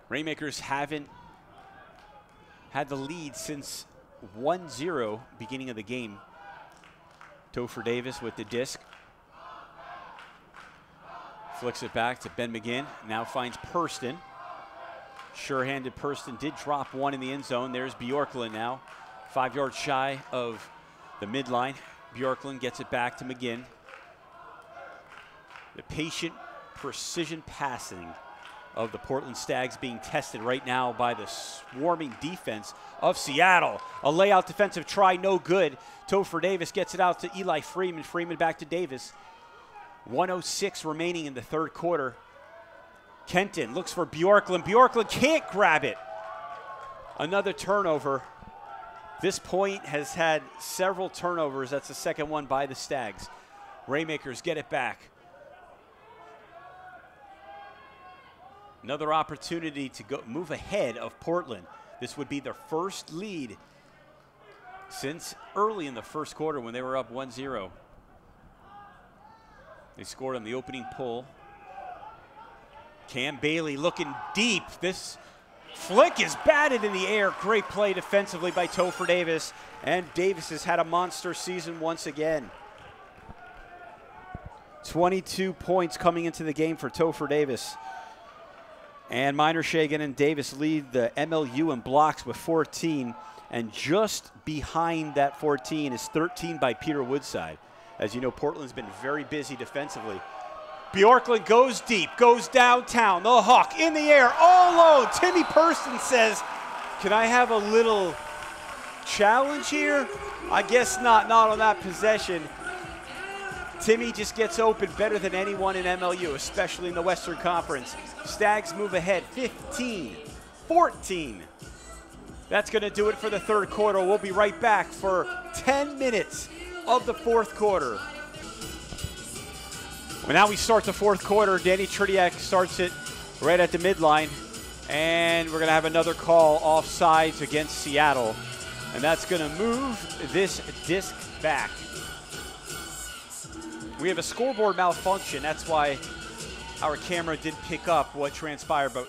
Rainmakers haven't had the lead since 1-0 beginning of the game. Topher Davis with the disc. Flicks it back to Ben McGinn. Now finds Purston. Sure-handed Purston did drop one in the end zone. There's Bjorklund now. 5 yards shy of the midline. Bjorklund gets it back to McGinn. The patient precision passing of the Portland Stags being tested right now by the swarming defense of Seattle. A layout defensive try, no good. Topher Davis gets it out to Eli Freeman. Freeman back to Davis. 1:06 remaining in the third quarter. Kenton looks for Bjorklund. Bjorklund can't grab it. Another turnover. This point has had several turnovers. That's the second one by the Stags. Rainmakers get it back. Another opportunity to go move ahead of Portland. This would be their first lead since early in the first quarter when they were up 1-0. They scored on the opening pull. Cam Bailey looking deep. This flick is batted in the air. Great play defensively by Topher Davis. And Davis has had a monster season once again. 22 points coming into the game for Topher Davis. And Minor Shagan and Davis lead the MLU in blocks with 14. And just behind that 14 is 13 by Peter Woodside. As you know, Portland's been very busy defensively. Bjorklund goes deep, goes downtown. The Hawk in the air, all alone. Timmy Perston says, can I have a little challenge here? I guess not on that possession. Timmy just gets open better than anyone in MLU, especially in the Western Conference. Stags move ahead 15-14. That's going to do it for the third quarter. We'll be right back for 10 minutes of the fourth quarter. Well, now we start the fourth quarter. Danny Tritiak starts it right at the midline. And we're going to have another call offsides against Seattle. And that's going to move this disc back. We have a scoreboard malfunction. That's why our camera didn't pick up what transpired. But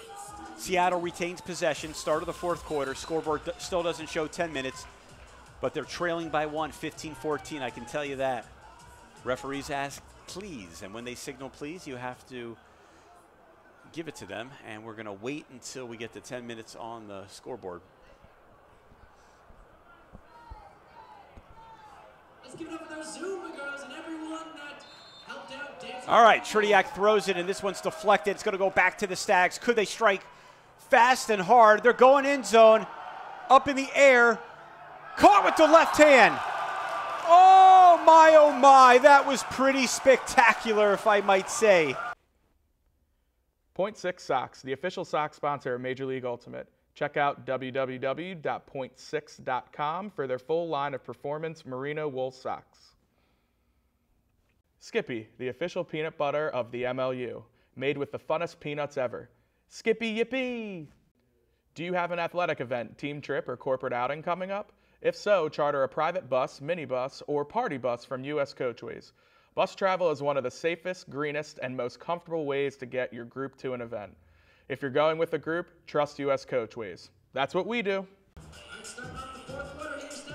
Seattle retains possession, start of the fourth quarter. Scoreboard still doesn't show 10 minutes, but they're trailing by one, 15-14, I can tell you that. Referees ask, please, and when they signal please, you have to give it to them, and we're going to wait until we get to 10 minutes on the scoreboard. Let's give it up for those Zumba girls and everyone that helped out dancing. All right, Tritiak throws it, and this one's deflected. It's going to go back to the Stags. Could they strike fast and hard? They're going in zone, up in the air, caught with the left hand. Oh my, that was pretty spectacular, if I might say. Point Six Socks, the official sock sponsor of Major League Ultimate. Check out www.point6.com for their full line of performance merino wool socks. Skippy, the official peanut butter of the MLU, made with the funnest peanuts ever. Skippy Yippee! Do you have an athletic event, team trip, or corporate outing coming up? If so, charter a private bus, minibus, or party bus from U.S. Coachways. Bus travel is one of the safest, greenest, and most comfortable ways to get your group to an event. If you're going with a group, trust U.S. Coachways. That's what we do.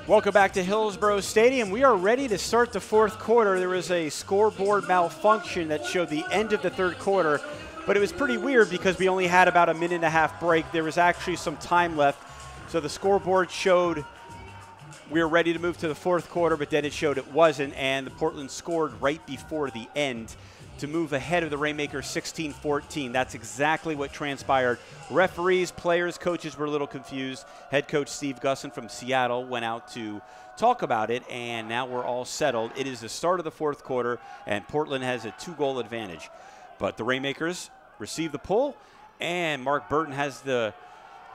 Welcome back to Hillsborough Stadium. We are ready to start the fourth quarter. There was a scoreboard malfunction that showed the end of the third quarter, but it was pretty weird because we only had about a minute and a half break. There was actually some time left, so the scoreboard showed we were ready to move to the fourth quarter, but then it showed it wasn't, and the Portland scored right before the end to move ahead of the Rainmakers 16-14. That's exactly what transpired. Referees, players, coaches were a little confused. Head coach Steve Gusson from Seattle went out to talk about it, and now we're all settled. It is the start of the fourth quarter, and Portland has a 2-goal advantage. But the Rainmakers receive the pull, and Mark Burton has the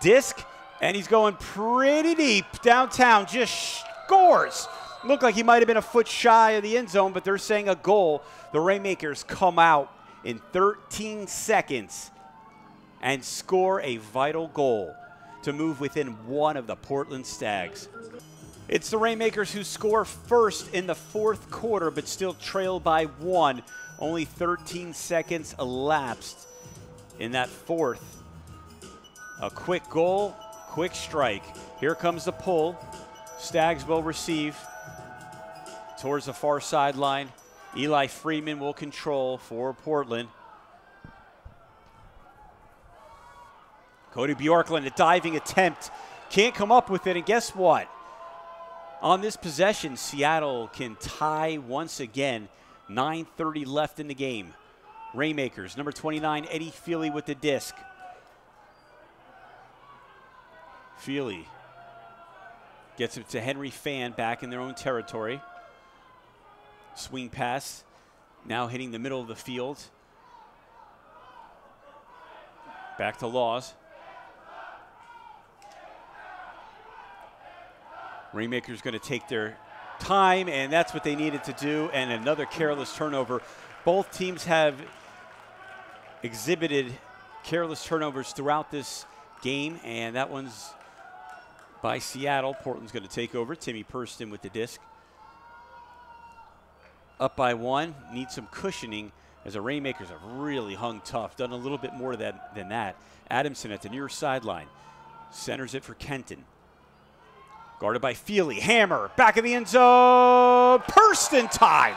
disc, and he's going pretty deep downtown, just scores. Looked like he might have been a foot shy of the end zone, but they're saying a goal. The Rainmakers come out in 13 seconds and score a vital goal to move within one of the Portland Stags. It's the Rainmakers who score first in the fourth quarter, but still trail by one. Only 13 seconds elapsed in that fourth. A quick goal, quick strike. Here comes the pull. Stags will receive towards the far sideline. Eli Freeman will control for Portland. Cody Bjorklund, a diving attempt. Can't come up with it, and guess what? On this possession, Seattle can tie once again. 9:30 left in the game. Rainmakers, number 29, Eddie Feely with the disc. Feely gets it to Henry Fan back in their own territory. Swing pass, now hitting the middle of the field. Back to Laws. Rainmakers going to take their time, and that's what they needed to do, and another careless turnover. Both teams have exhibited careless turnovers throughout this game, and that one's by Seattle. Portland's going to take over. Timmy Purston with the disc. Up by 1, need some cushioning as the Rainmakers have really hung tough, done a little bit more than that. Adamson at the near sideline, centers it for Kenton. Guarded by Feely, hammer, back of the end zone, Purston time.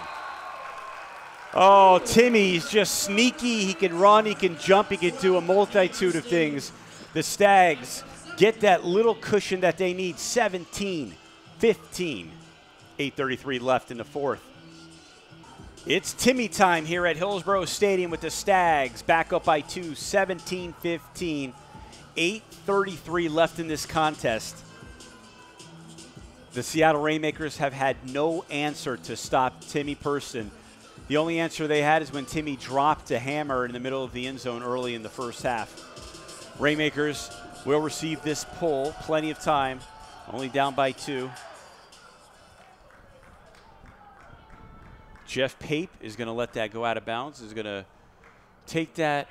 Oh, Timmy's just sneaky. He can run, he can jump, he can do a multitude of things. The Stags get that little cushion that they need. 17-15, 8:33 left in the fourth. It's Timmy time here at Hillsborough Stadium with the Stags back up by 2, 17-15, 8:33 left in this contest. The Seattle Rainmakers have had no answer to stop Timmy Purston. The only answer they had is when Timmy dropped a hammer in the middle of the end zone early in the first half. Rainmakers will receive this pull, plenty of time, only down by 2. Jeff Pape is going to let that go out of bounds, is going to take that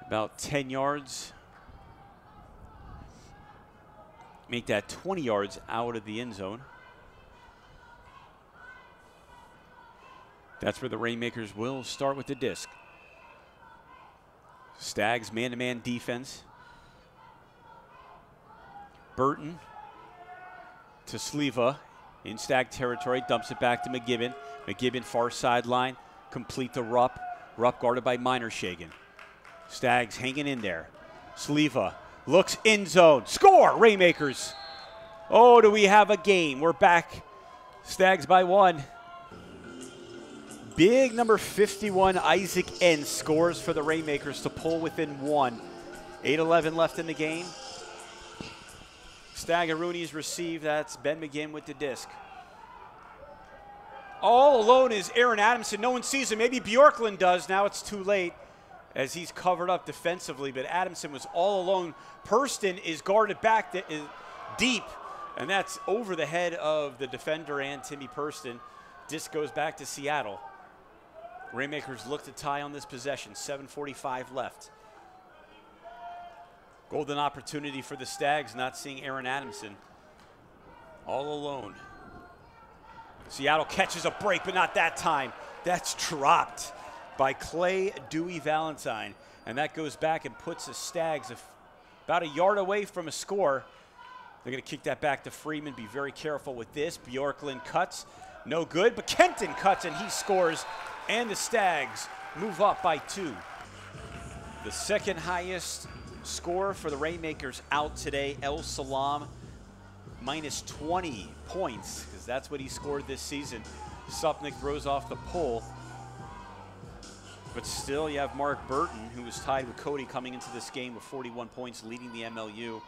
about 10 yards, make that 20 yards out of the end zone. That's where the Rainmakers will start with the disc. Stags man-to-man defense. Burton to Sleva in Stag territory, dumps it back to McGibbon. McGibbon far sideline, complete to Rupp. Rupp guarded by Minershagen. Stags hanging in there. Sleva looks end zone. Score, Rainmakers. Oh, do we have a game? We're back. Stags by 1. Big number 51, Isaac N, scores for the Rainmakers to pull within 1. 8:11 left in the game. Stagaroonies receive. That's Ben McGinn with the disc. All alone is Aaron Adamson. No one sees him. Maybe Bjorklund does. Now it's too late as he's covered up defensively, but Adamson was all alone. Purston is guarded back deep, and that's over the head of the defender and Timmy Purston. Disc goes back to Seattle. Rainmakers look to tie on this possession. 7:45 left. Golden opportunity for the Stags, not seeing Aaron Adamson. All alone. Seattle catches a break, but not that time. That's dropped by Clay Dewey Valentine. And that goes back and puts the Stags about a yard away from a score. They're going to kick that back to Freeman. Be very careful with this. Bjorklund cuts. No good, but Kenton cuts and he scores. And the Stags move up by 2. The second highest score for the Rainmakers out today, El Salam, minus 20 points, because that's what he scored this season. Supnick throws off the pull. But still, you have Mark Burton, who was tied with Cody coming into this game with 41 points, leading the MLU.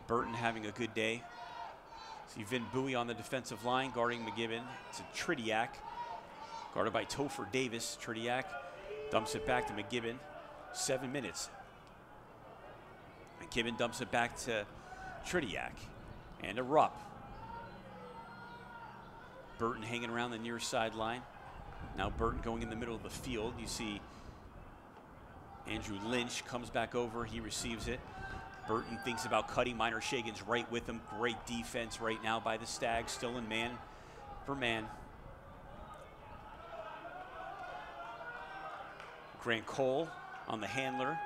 Burton having a good day. See Vin Bowie on the defensive line, guarding McGibbon. It's a Tridiak, guarded by Topher Davis. Tridiak dumps it back to McGibbon. 7 minutes. McGibbon dumps it back to Tridiak and a Rupp. Burton hanging around the near sideline. Now Burton going in the middle of the field. You see Andrew Lynch comes back over. He receives it. Burton thinks about cutting. Minershagen's right with him. Great defense right now by the Stags. Still in man for man. Grant Cole on the handler.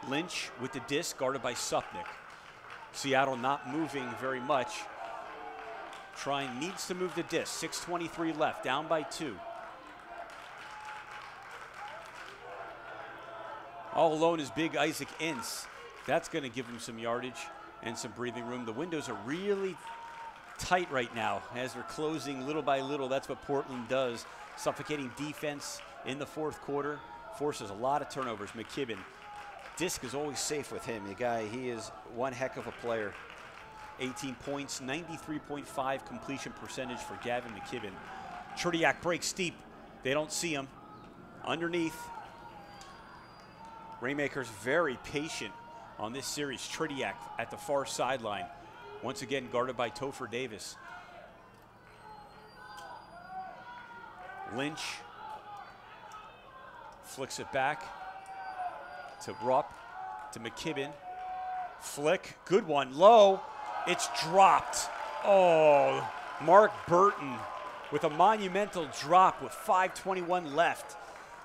Lynch with the disc, guarded by Supnick. Seattle not moving very much. Needs to move the disc. 6:23 left, down by 2. All alone is big Isaac Ince. That's going to give him some yardage and some breathing room. The windows are really tight right now as they're closing little by little. That's what Portland does. Suffocating defense in the fourth quarter. Forces a lot of turnovers. McKibben. Disc is always safe with him. The guy, he is one heck of a player. 18 points, 93.5 completion percentage for Gavin McKibben. Tridiak breaks deep. They don't see him. Underneath. Rainmakers very patient on this series. Tritiak at the far sideline. Once again guarded by Topher Davis. Lynch flicks it back to Rupp, to McKibben. Flick, good one, low. It's dropped. Oh, Mark Burton with a monumental drop with 5:21 left.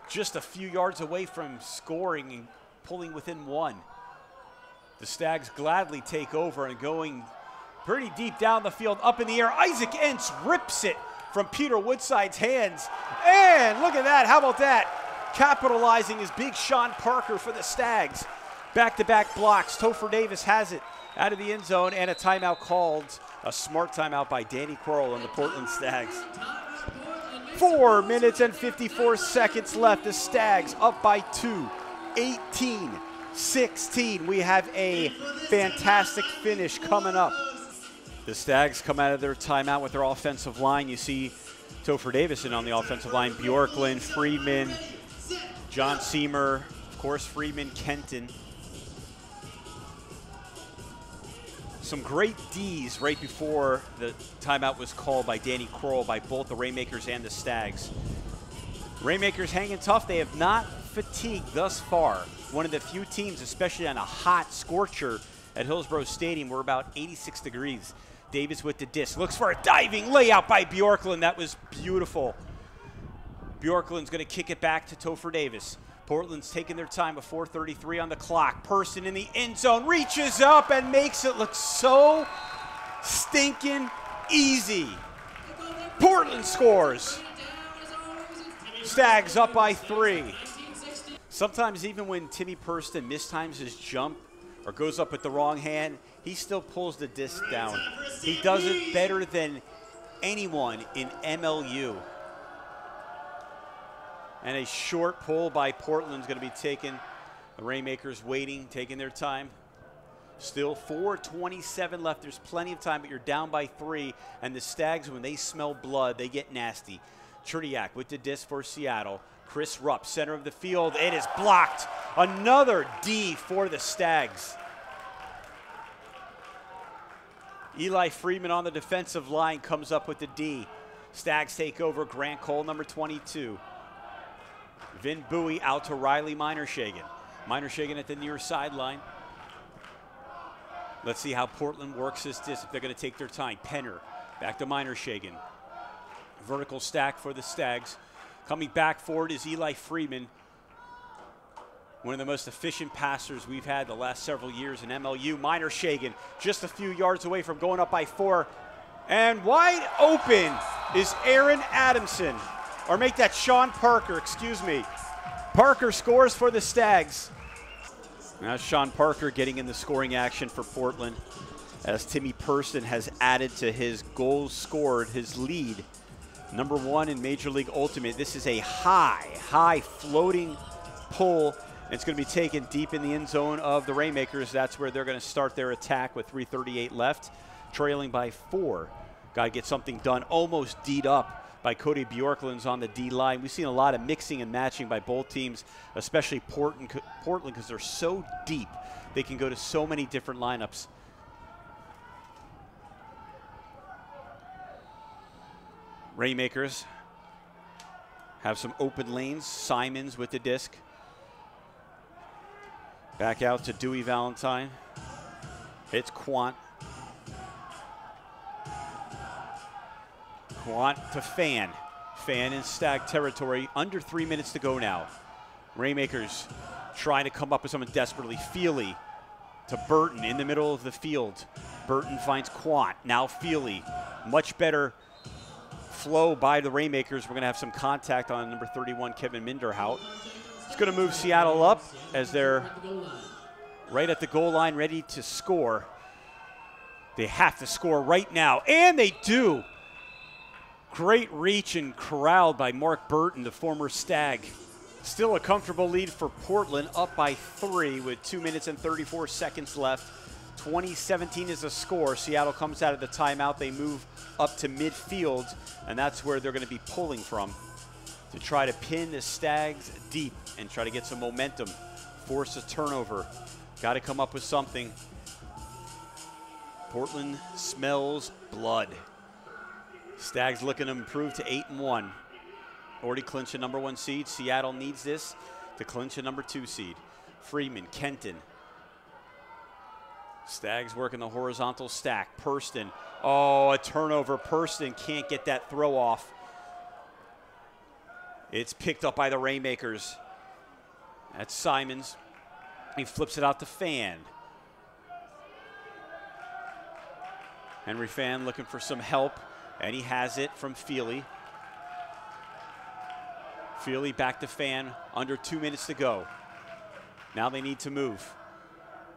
Just a few yards away from scoring and pulling within one. The Stags gladly take over and going pretty deep down the field, up in the air. Isaac Entz rips it from Peter Woodside's hands. And look at that, how about that? Capitalizing is big Sean Parker for the Stags. Back-to-back blocks. Topher Davis has it out of the end zone, and a timeout called. A smart timeout by Danny Quarles on the Portland Stags. 4 minutes and 54 seconds left. The Stags up by 2, 18-16. We have a fantastic finish coming up. The Stags come out of their timeout with their offensive line. You see Topher Davis on the offensive line. Bjorklund, Friedman, John Seamer, of course, Friedman, Kenton. Some great Ds right before the timeout was called by Danny Quarles by both the Rainmakers and the Stags. Rainmakers hanging tough. They have not fatigued thus far. One of the few teams, especially on a hot scorcher at Hillsborough Stadium, we're about 86 degrees. Davis with the disc. Looks for a diving layout by Bjorklund. That was beautiful. Bjorklund's going to kick it back to Topher Davis. Portland's taking their time with 4:33 on the clock. Person in the end zone reaches up and makes it look so stinking easy. Portland scores. Stags up by 3. Sometimes even when Timmy Purston mistimes his jump or goes up with the wrong hand, he still pulls the disc down. He does it better than anyone in MLU. And a short pull by Portland is going to be taken. The Rainmakers waiting, taking their time. Still 4:27 left. There's plenty of time, but you're down by 3. And the Stags, when they smell blood, they get nasty. Tritiak with the disc for Seattle. Chris Rupp, center of the field. It is blocked. Another D for the Stags. Eli Friedman on the defensive line comes up with the D. Stags take over. Grant Cole, number 22. Vin Bowie out to Riley Minershagen. Minershagen at the near sideline. Let's see how Portland works this disc, if they're going to take their time. Penner back to Minershagen. Vertical stack for the Stags. Coming back forward is Eli Friedman. One of the most efficient passers we've had the last several years in MLU. Minershagen just a few yards away from going up by 4. And wide open is Aaron Adamson. Or make that Sean Parker, excuse me. Parker scores for the Stags. Now Sean Parker getting in the scoring action for Portland as Timmy Purston has added to his goals scored, his lead. Number 1 in Major League Ultimate. This is a high floating pull. It's going to be taken deep in the end zone of the Rainmakers. That's where they're going to start their attack with 3:38 left, trailing by 4. Got to get something done. Almost D'd up by Cody Bjorklund's on the D line. We've seen a lot of mixing and matching by both teams, especially Portland, because they're so deep. They can go to so many different lineups. Rainmakers have some open lanes. Simons with the disc. Back out to Dewey Valentine. Hits Quant. Quant to Fan. Fan in Stag territory. Under 3 minutes to go now. Rainmakers trying to come up with something desperately. Feely to Burton in the middle of the field. Burton finds Quant. Now Feely. Much better flow by the Rainmakers. We're going to have some contact on number 31, Kevin Minderhout. It's going to move Seattle up as they're right at the goal line, ready to score. They have to score right now, and they do. Great reach and corralled by Mark Burton, the former Stag. Still a comfortable lead for Portland, up by 3 with 2 minutes and 34 seconds left. 20-17 is the score. Seattle comes out of the timeout. They move up to midfield, and that's where they're going to be pulling from to try to pin the Stags deep and try to get some momentum, force a turnover. Got to come up with something. Portland smells blood. Stags looking to improve to 8-1. Already clinched a number 1 seed. Seattle needs this to clinch a number 2 seed. Freeman, Kenton. Stags working the horizontal stack. Purston. Oh, a turnover. Purston can't get that throw off. It's picked up by the Rainmakers. That's Simons. He flips it out to Fan. Henry Fan looking for some help, and he has it from Feely. Feely back to Fan, under 2 minutes to go. Now they need to move.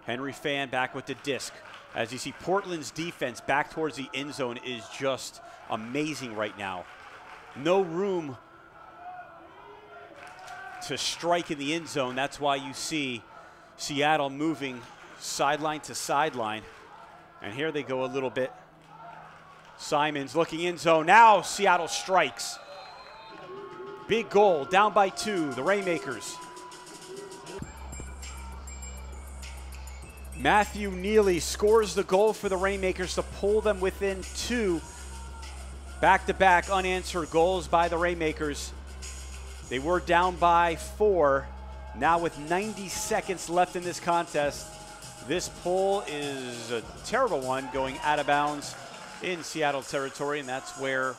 Henry Fan back with the disc. As you see, Portland's defense back towards the end zone is just amazing right now. No room to strike in the end zone. That's why you see Seattle moving sideline to sideline. And here they go a little bit. Simons looking end zone. Now Seattle strikes. Big goal, down by 2, the Rainmakers. Matthew Neely scores the goal for the Rainmakers to pull them within 2. Back-to-back unanswered goals by the Rainmakers. They were down by 4. Now with 90 seconds left in this contest, this pull is a terrible one going out of bounds in Seattle territory, and that's where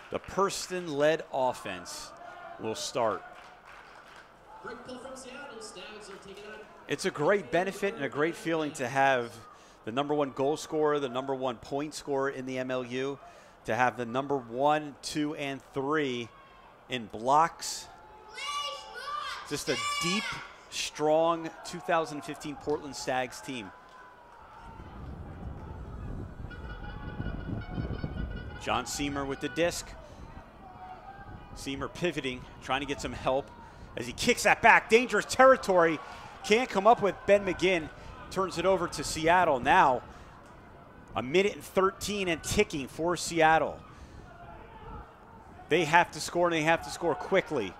the Purston-led offense will start. Quick pull from Seattle. Stags will take it out. It's a great benefit and a great feeling to have the number 1 goal scorer, the number 1 point scorer in the MLU, to have the number 1, 2, and 3 in blocks. Just a deep, strong 2015 Portland Stags team. John Seamer with the disc. Seamer pivoting, trying to get some help as he kicks that back. Dangerous territory. Can't come up with Ben McGinn. Turns it over to Seattle. Now, 1:13 and ticking for Seattle. They have to score, and they have to score quickly.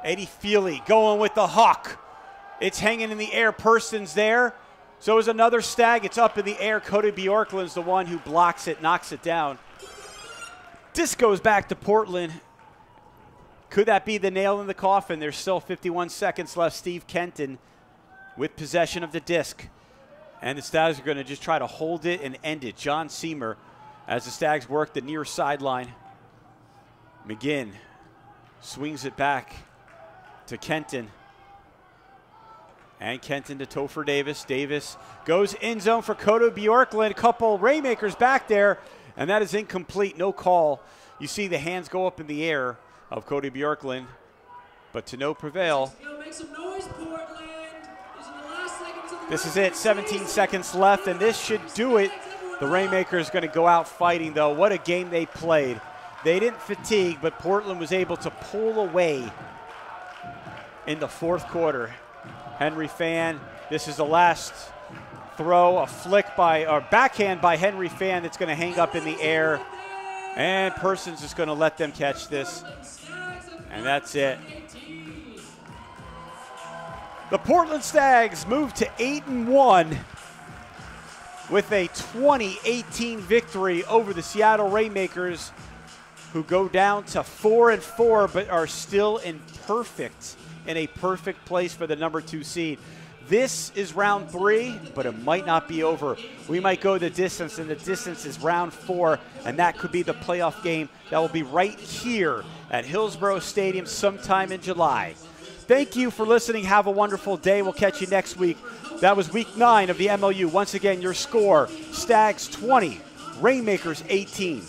Eddie Feely going with the hawk. It's hanging in the air. Purston's there. So is another Stag. It's up in the air. Cody Bjorklund's the one who blocks it, knocks it down. Disc goes back to Portland. Could that be the nail in the coffin? There's still 51 seconds left. Steve Kenton with possession of the disc. And the Stags are going to just try to hold it and end it. John Seamer, as the Stags work the near sideline. McGinn swings it back to Kenton. And Kenton to Topher Davis. Davis goes end zone for Cody Bjorklund. A couple Rainmakers back there, and that is incomplete. No call. You see the hands go up in the air of Cody Bjorklund, but to no prevail. Make some noise, Portland. These are the last seconds of the This is it, 17 seconds left, and this should do it. The Rainmakers going to go out fighting, though. What a game they played. They didn't fatigue, but Portland was able to pull away in the 4th quarter. Henry Fan, this is the last throw, a flick by, or backhand by Henry Fan that's going to hang up in the air. And Purston's just going to let them catch this. And that's it. The Portland Stags move to 8-1 with a 20-18 victory over the Seattle Rainmakers, who go down to 4-4 but are still in a perfect place for the number 2 seed. This is round 3, but it might not be over. We might go the distance, and the distance is round 4, and that could be the playoff game that will be right here at Hillsborough Stadium sometime in July. Thank you for listening. Have a wonderful day. We'll catch you next week. That was week 9 of the MLU. Once again, your score, Stags 20, Rainmakers 18.